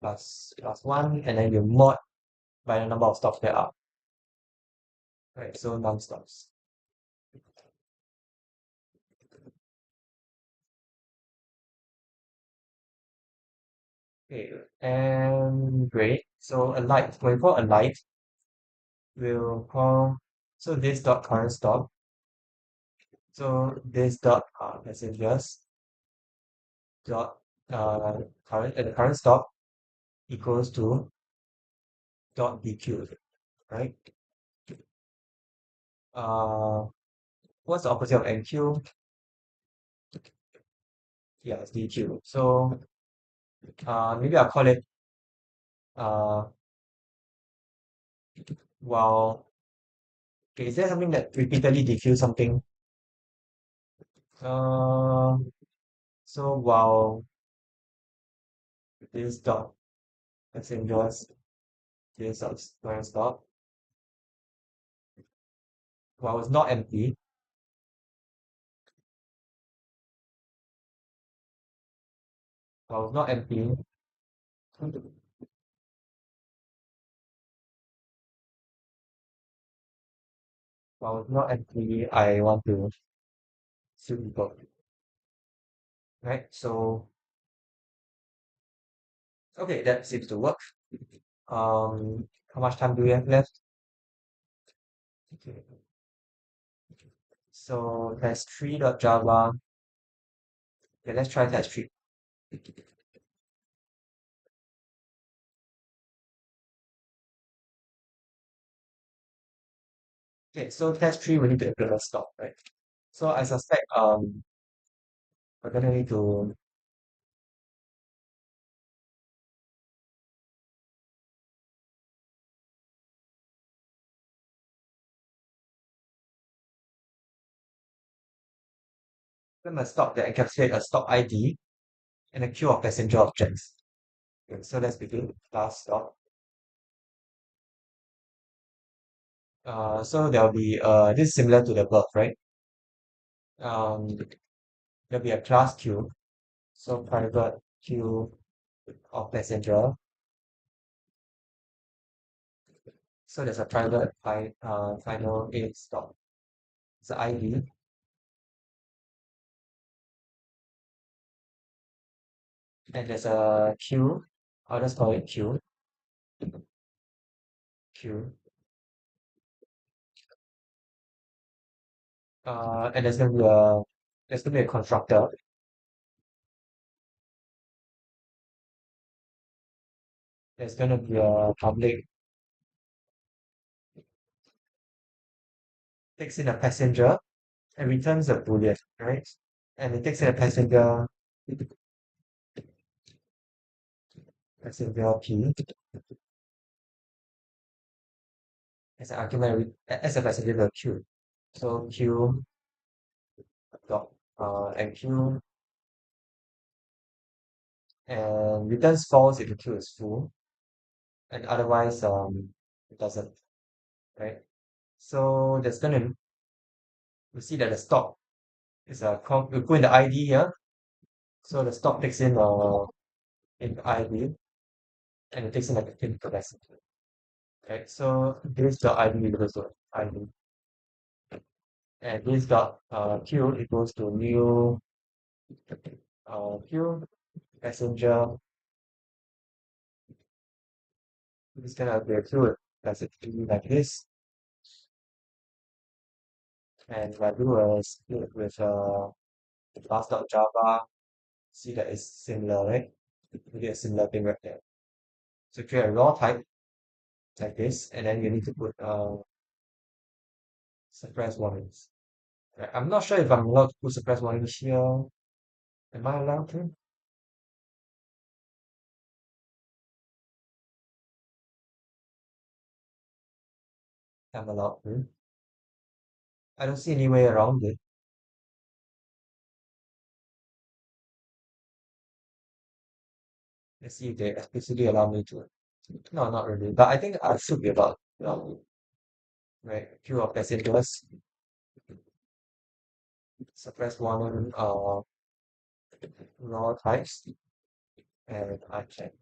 plus one, and then you mod by the number of stops there are. Right, so num stops. Okay, and great. So a light, when we call a light, we'll call so this dot current stop. So this dot messengers dot current stop equals to dot dq, right? Uh, what's the opposite of enqueue? Yeah, it's dq. So maybe I'll call it uh while okay, is there something that repeatedly dequeue something? Uh, so while this dot messengers this dot current stop while it's not empty, while it's not empty, while it's not empty, I want to sue people, right? So okay, that seems to work. How much time do we have left? Okay. So test3.java. Okay, let's try test3. Okay, so test3 we need to implement stop, right? So I suspect we're gonna need to implement a stop that encapsulate a stop ID and a queue of passenger objects. Okay, so let's begin class stop. So there'll be this is similar to the verb, right? Um, there'll be a class queue. So private queue of passenger. So there's a private final a stop. It's the ID, and there's a queue. I'll just call it queue. And there's gonna be a constructor. There's gonna be a public takes in a passenger and returns a boolean, right? And it takes in a passenger P as an argument as a passenger the Q. So Q dot and Q and returns false if the queue is full, and otherwise it doesn't, right? So there's gonna we see that the stop is we put in the ID here, so the stop takes in ID and it takes in like a pin capacity, right? So this the ID equals to ID. and this dot q equals to new q passenger. This gonna be a q basically like this, and if I do a split with class dot java, see that it's similar, right? We get a similar thing right there. So create a raw type like this, and then you need to put suppress warnings. Right? I'm not sure if I'm allowed to put suppress warnings here. Am I allowed to? I'm allowed to. I don't see any way around it. Let's see if they explicitly allow me to. No, not really. But I think I should be allowed. Right? Queue of passengers, suppress warning, raw types, and I check.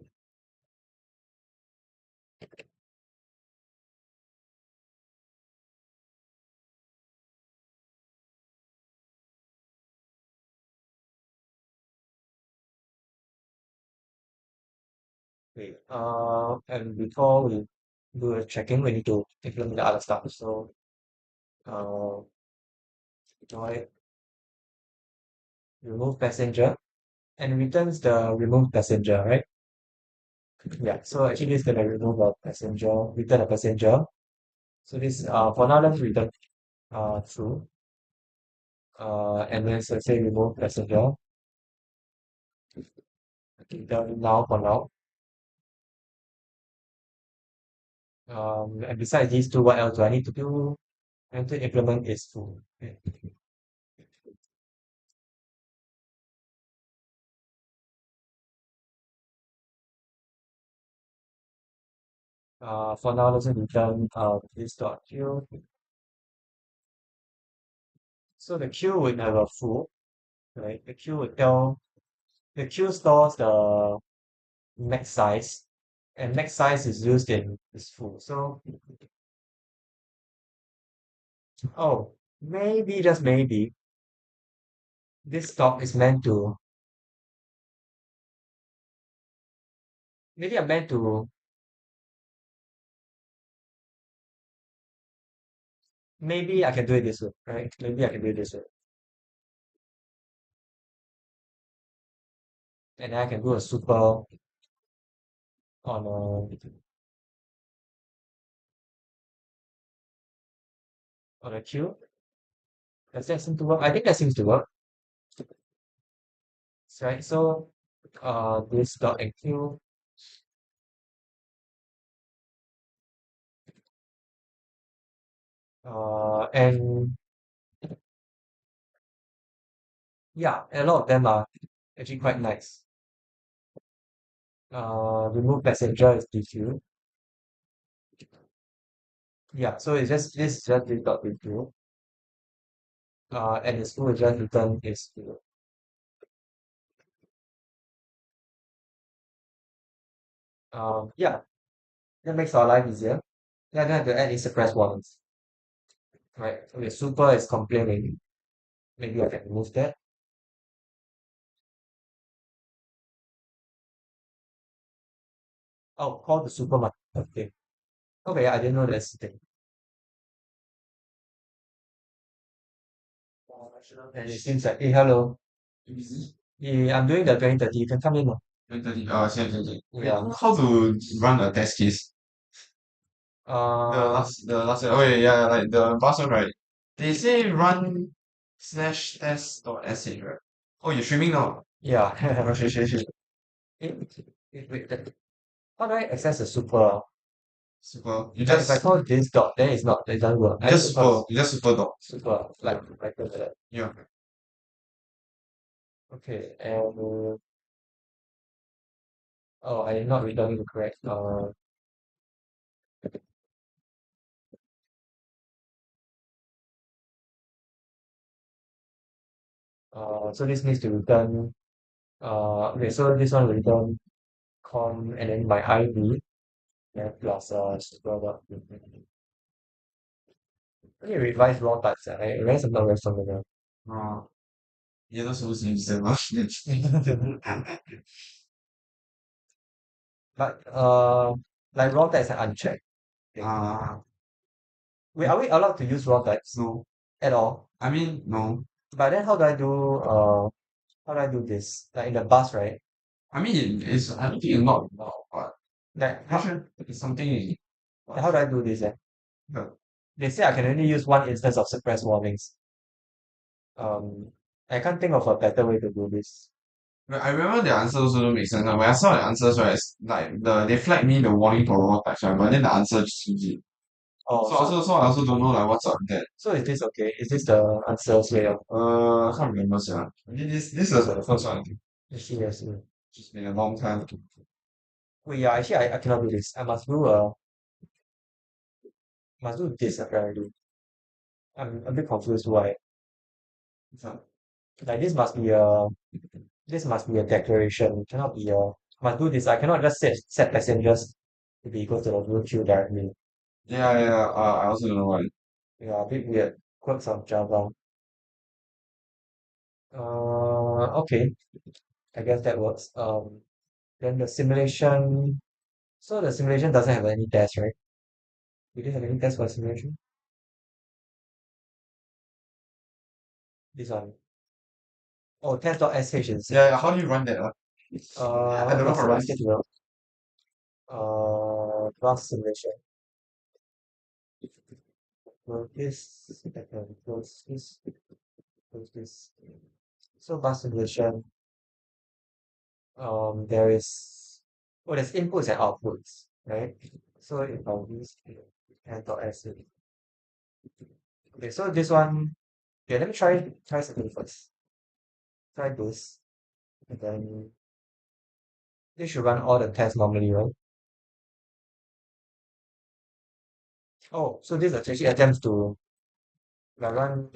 Wait, and before we do a checking, we need to implement the other stuff. So, uh, deploy remove passenger and returns the remove passenger, right? Yeah. So actually, it's gonna remove a passenger, return a passenger. So this, for now, let's return true. And then so say remove passenger. Return now for now. And besides these two, what else do I need to do? I need to implement is full. Okay. For now, let's return this dot queue. So the queue would have a full, right? The queue stores the max size, and max size is used in this full. So, oh, maybe just maybe this stock is meant to. Maybe I'm meant to. Maybe I can do it this way, right? Maybe I can do it this way, and then I can do a super on a queue. Does that seem to work? I think that seems to work, right? So, this dot enqueue, and yeah, a lot of them are actually quite nice. Remove passenger is DQ. Yeah, so it's just this is just this dot DQ. And the school will just return is zero. Yeah, that makes our life easier. Yeah, I don't have to add any suppress warnings. Right. Okay, super is complaining. Maybe I can remove that. Oh, call the supermarket. Okay. Okay, I didn't know that's the thing. And it seems like, hey, hello. Yeah, I'm doing the 2030. You can come in now. 2030. Oh, okay. Yeah. How to run a test case? Uh, The last oh yeah, yeah, like the last one, right? They say run slash test dot sh, right? Oh, you're streaming now. yeah. Oh, shit. Eh, wait, how do I access the super? Super. Like if I call this dot, then it's not, it doesn't work. I need to call You just super dot. super, like that. Yeah. Okay, and oh, I did not returning the correct. So this needs to return. Okay, so this one will return com and then my ID, and plus super dot. I need to revise raw types. I realize I'm not very familiar. Uh, you're not supposed to use them. Huh? But like raw types are unchecked. Okay. uh, Wait, are we allowed to use raw types no. at all? I mean, no. But then how do I do this? Like in the bus, right? I mean, it's, I don't think it's not now, but Like I'm sure it's something. how do I do this? Yeah. They say I can only use one instance of suppress warnings. Um, I can't think of a better way to do this. But I remember the answers also don't make sense. Like, when I saw the answers, right, it's like they flagged me the warning for raw types, right, but then the answer just gives it. Oh, So I also don't know like what's up with that. so is this okay? Is this the answers way of I can't remember, yeah. I think this is the first one. I think. I see. It's been a long time. Wait, yeah, actually I cannot do this. I must do this apparently. I'm a bit confused why. So, Like this must be a declaration. It cannot be a must do this. I cannot just set passengers to be equal to the blue queue directly. yeah. I also don't know why. Yeah, a bit weird. Quirks of Java. Okay. I guess that works. Then the simulation. So the simulation doesn't have any test, right? We didn't have any test for simulation. This one. Oh, test.sh is Yeah, how do you run that? I don't know one how to second, run. let's get to the class simulation. Close this, I can close this. So bus simulation, there is, oh, there's inputs and outputs, right? So if I use test.sh, okay, so this one, okay, let me try something first. Try this, and then this should run all the tests normally, right? Oh, so this actually attempts to like run.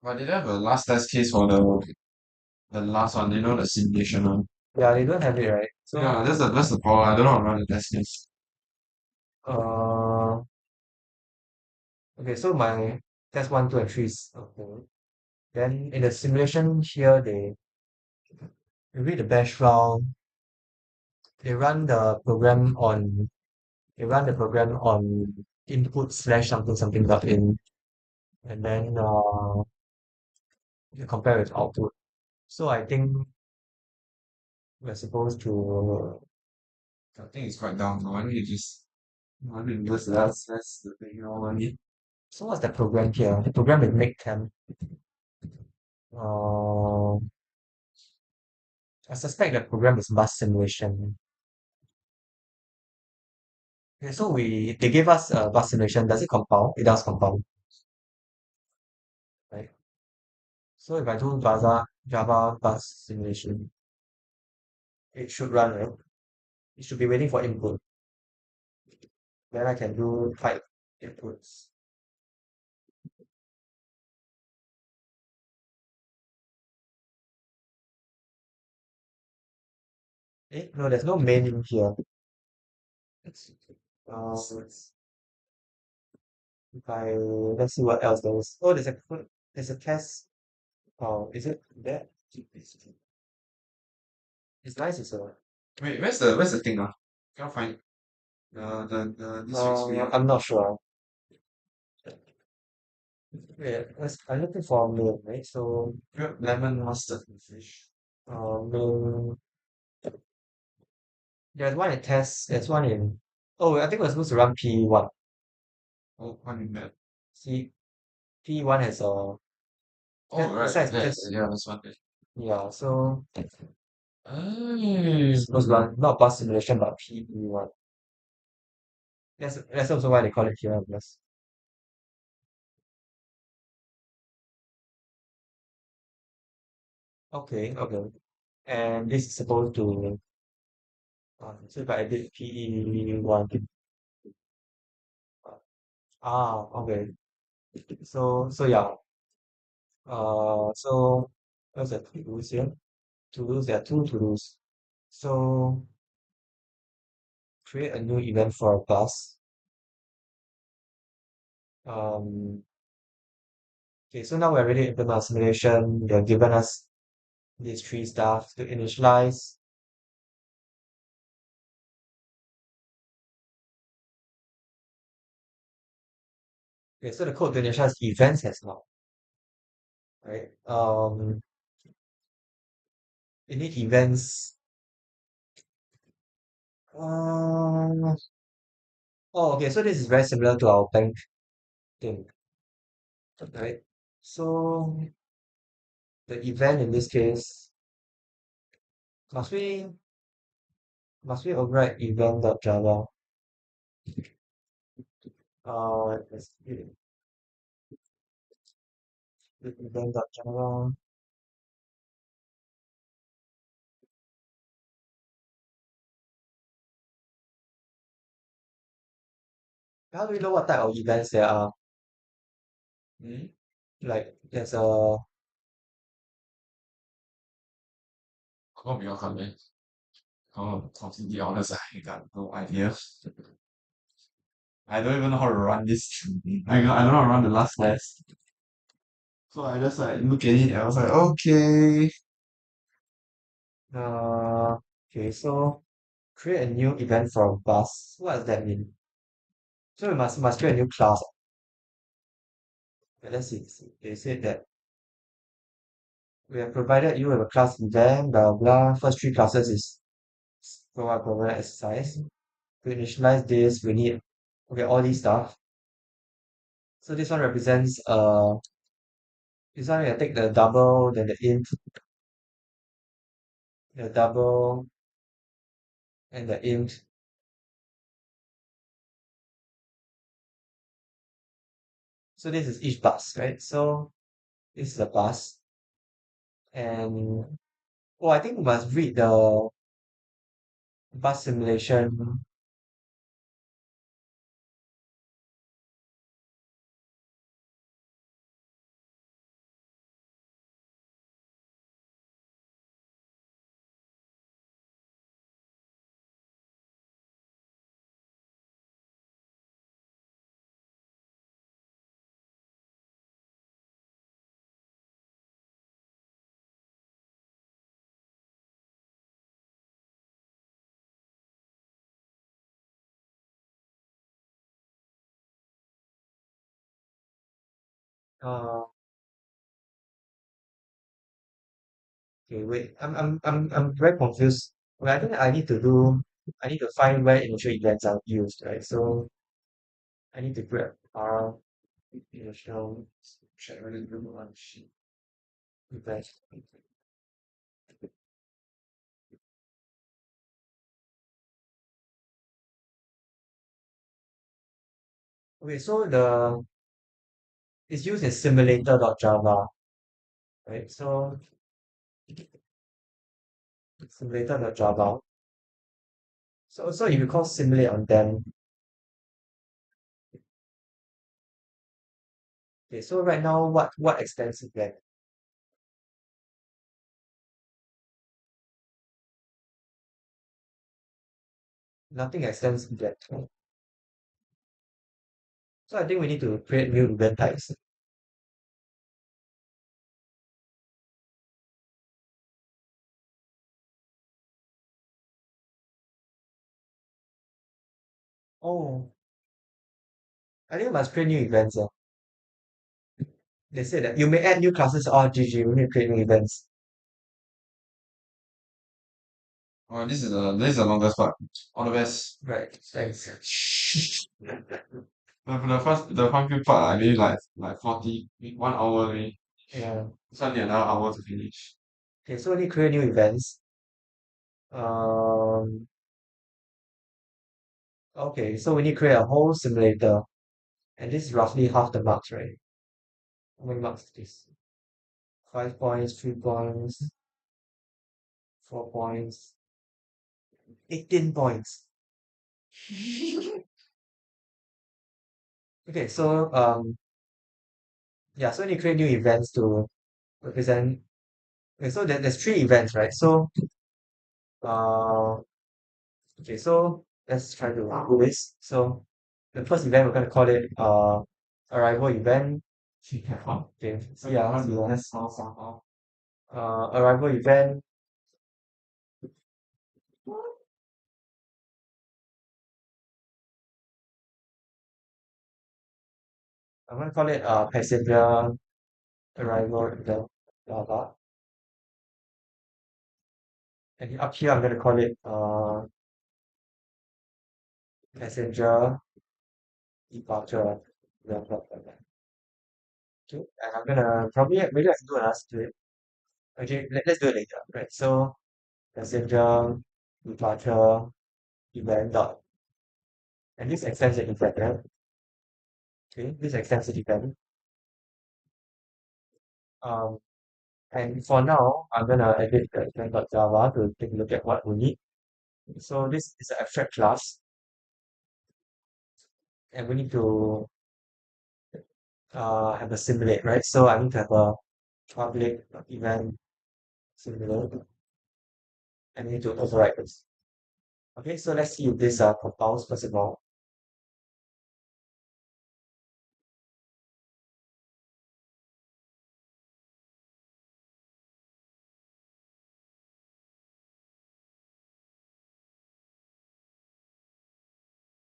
But they don't have a last test case for the last one, you know, the simulation one. Yeah, they don't have it, right? So, Yeah, that's the problem. I don't know how to run the test case. uh, okay, so my test one, two, and three is okay. Then in the simulation here, they read the background, they run the program on, they run the program on input slash something dot in, and then you compare with output. So I think we're supposed to. I think it's quite down. Why don't you just, I mean, that's the thing, you know, I mean, So what's the program here? The program is make temp. Uh, I suspect the program is bus simulation. Okay, so they gave us a bus simulation. Does it compile? It does compile, right? So if I do Java bus simulation, it should run, right? It should be waiting for input. Then I can do type inputs. No, there's no main in here. Let's if I let's see what else there is. Oh, there's a test. Oh, is it there? It's nice. It's a. wait, where's the thing, ah? Can't find it. This week's video. I'm not sure. Wait, I'm looking for a main, right? So Lemon mustard and fish. main. There's one in test. There's one in. Oh, I think we're supposed to run P1. Oh, I mean that. See, P1 has a. Oh, right. Besides Yeah, test. yeah, that's one. Yeah, so Oh, it's supposed to run not bus simulation but PE1. That's also why they call it here, I guess. Okay. And this is supposed to so if I edit PE1 okay. So yeah. So what's the to-dos here? To-dos, there are two to-dos. So create a new event for a bus. Um, okay, so now we're ready to implement our simulation. They've given us these three stuff to initialize. Okay, so the code to initialize events has now, right? We need events. Uh, oh, okay, so this is very similar to our bank thing, right? So the event in this case, must we must we override event.java? Let's see, the event.java. How do we know what type of events there are? Hmm? Like there's a I'll be honest. Completely honest, I got no idea. I don't even know how to run this. I don't know how to run the last test. So I just like look at it and I was like, okay. uh okay, so create a new event for a bus. What does that mean? So we must create a new class. Okay, let's see. They said that we have provided you with a class event, blah blah. First three classes is program exercise. To initialize this, we need okay all these stuff. So this one represents this one we take the double, then the int, the double, and the int. So this is each bus, right? So this is a bus, and oh, I think we must read the bus simulation. Uh, okay, wait, I'm very confused. Well, I think I need to find where initial events are used, right? So I need to grab R initial Check whether you run sheet. event. Okay, so it's used in simulator.java, right? So simulator.java. So if you call simulate on them, okay, so right now what extends event? Nothing extends event. So I think we need to create new event types. Oh, I think we must create new events. They said that you may add new classes. Oh, GG, we need to create new events. Oh, this is the longest part. All the best. Right, thanks. The first few part I maybe like 1 hour only. Yeah. This one need another hour to finish. Okay, so we need to create new events. Um, okay, so we need to create a whole simulator. And this is roughly half the marks, right? How many marks is this? 5 points, 3 points, 4 points, 18 points. Okay, so yeah, so we need to create new events to represent. Okay, so there's three events, right? So uh okay, so let's try to do this. So the first event we're gonna call it arrival event. Okay, so yeah, so let's arrival event. I'm gonna call it passenger arrival event, blah blah. And up here I'm gonna call it passenger departure, blah blah blah blah. Okay, and I'm gonna probably maybe I can do another split. Okay, let's do it later. Right. So passenger departure event dot, and this extends the event, right? Okay, this extends the event. Um, and for now, I'm gonna edit the event.java to take a look at what we need. So this is an abstract class, and we need to have a simulate, right? So I need to have a public event simulate, and I need to override this. Okay, so let's see if this compiles first of all.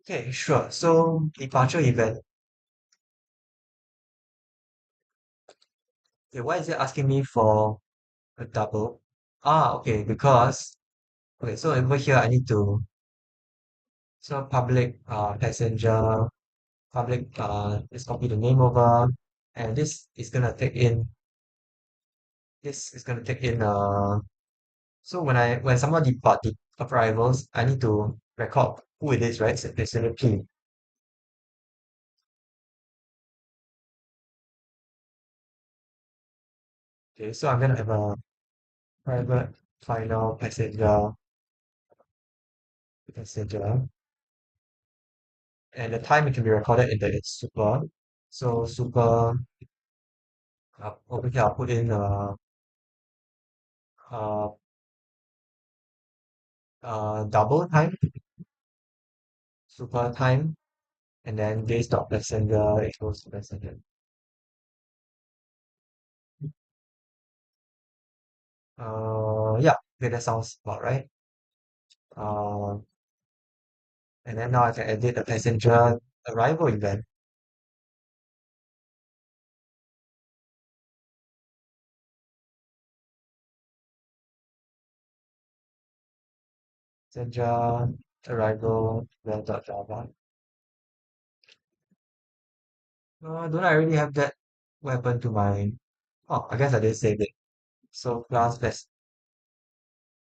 Okay, sure. So departure event. Okay, why is it asking me for a double? Ah, okay, because okay, so over here I need to so public passenger public let's copy the name over, and this is gonna take in so when someone depart the arrivals, I need to record who it is, right? So passenger P. Okay, so I'm gonna have a private final passenger, and the time it can be recorded in the super. So super over here I'll put in uh double time, super time, and then days dot passenger equals to passenger. Yeah, okay, that sounds about right. Uh, and then now I can edit the passenger arrival event. Passenger arrival event dot java. Don't I already have that? What happened to my? Oh, I guess I didn't save it. So class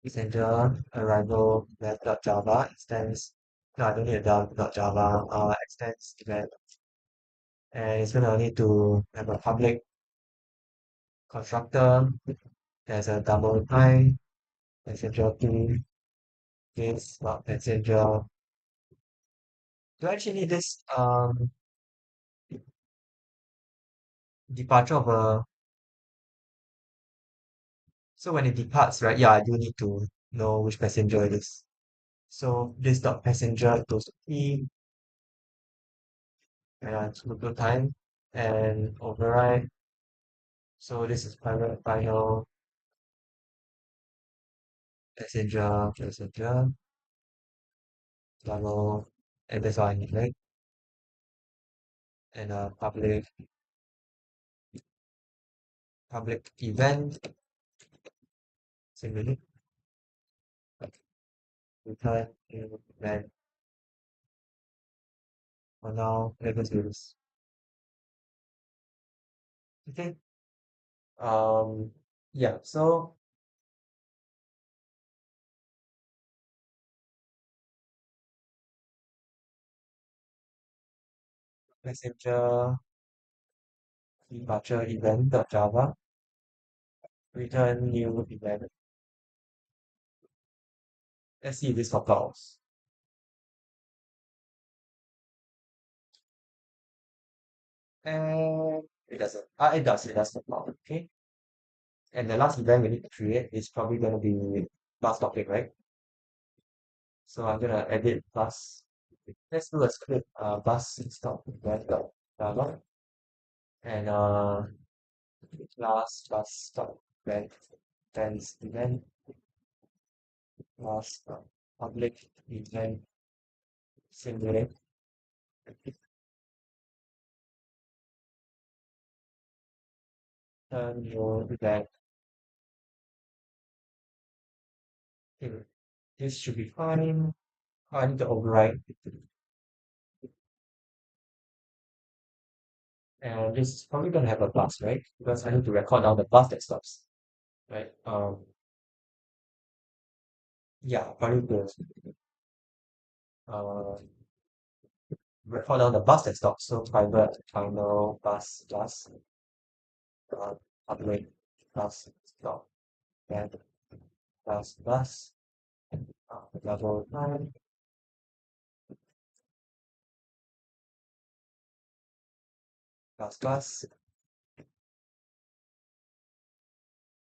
passenger arrival event dot java extends. No, I don't need a dot java. Extends event, and it's gonna need to have a public constructor. There's a double time passenger two is passenger. Do I actually need this departure of a so when it departs, right? Yeah, I do need to know which passenger it is. So this dot passenger equals to P and local time and override. So this is private final passenger level, and that's all I need, right? And public event simulate return event. For now, let's do this. Okay. Um, yeah, so passenger departure event.java, return new event. Let's see if this compiles. And it doesn't. It does compile. Okay. And the last event we need to create is probably going to be last topic, right? So I'm gonna edit bus. Let's do a script, bus stop event dot Java and class bus stop event event class public event simulate your event. Okay, this should be fine. I need to override, and this is probably gonna have a bus, right? Because I need to record down the bus that stops, right? Yeah, probably the uh record down the bus that stops. So private final uh, public bus stop and bus level 9 bus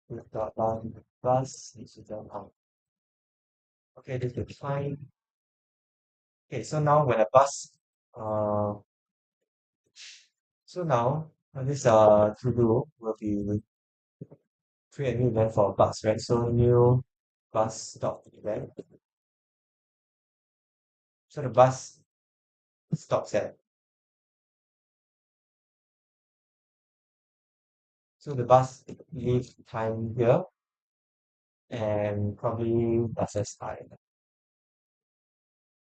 with the bus is done out. Okay, this will be fine. Okay, so now when a bus uh so now this to do will be create a new event for a bus, right? So new bus stop event. So the bus stops at so the bus leave time here and probably buses time,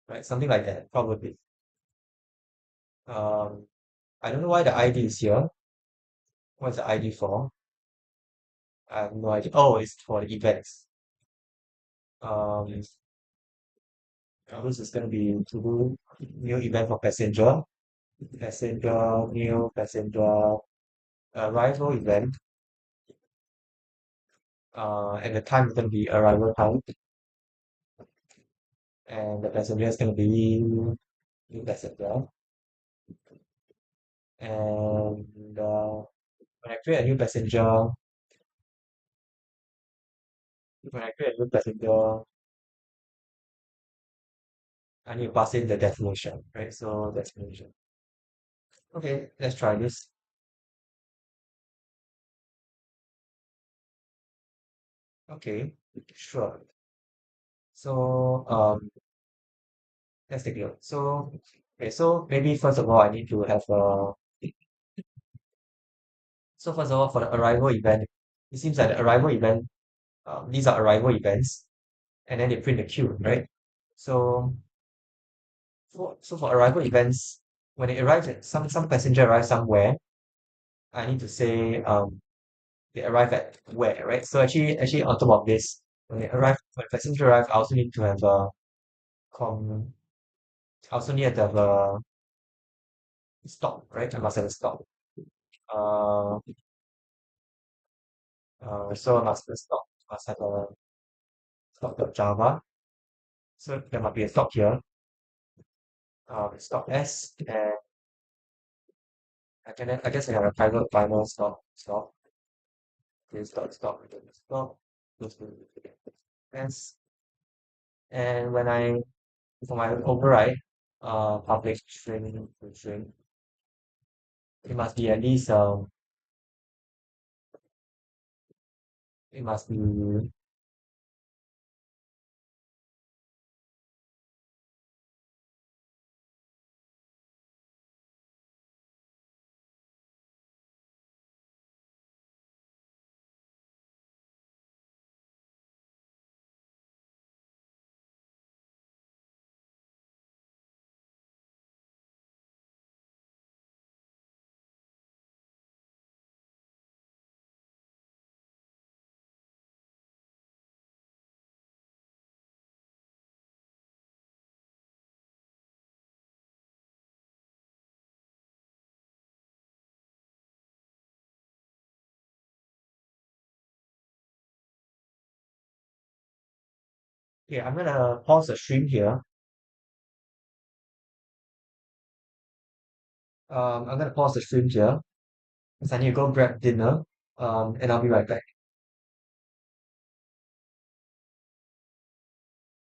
right? Something like that, probably. Um, I don't know why the ID is here. What's the ID for? I have no idea. Oh, it's for the events. Um, this is going to be to do new event for new passenger arrival event. And the time is going to be arrival time, and the passenger is going to be new passenger. And when I create a new passenger, when I create a new passenger, I need to pass in the destination, right? So destination. Okay, let's try this. Okay, sure. So let's take a look. So okay, so maybe first of all I need to have a so first of all for the arrival event, it seems like the arrival event, these are arrival events, and then they print the queue, right? So for arrival events, when they arrive at some passenger arrives somewhere, I need to say they arrive at where, right? So actually on top of this, when passenger arrive, I also need to have a com I also need to have a stop, right? I must have a stop. Uh, so I must have a stop. Must have a stop.java. So there must be a stop here. Stop s, and I guess I have a private final stop. This stop. Goes to s, and when I for my override, public string, it must be at least it must be okay. I'm gonna pause the stream here. I'm gonna pause the stream here because I need to go grab dinner. And I'll be right back.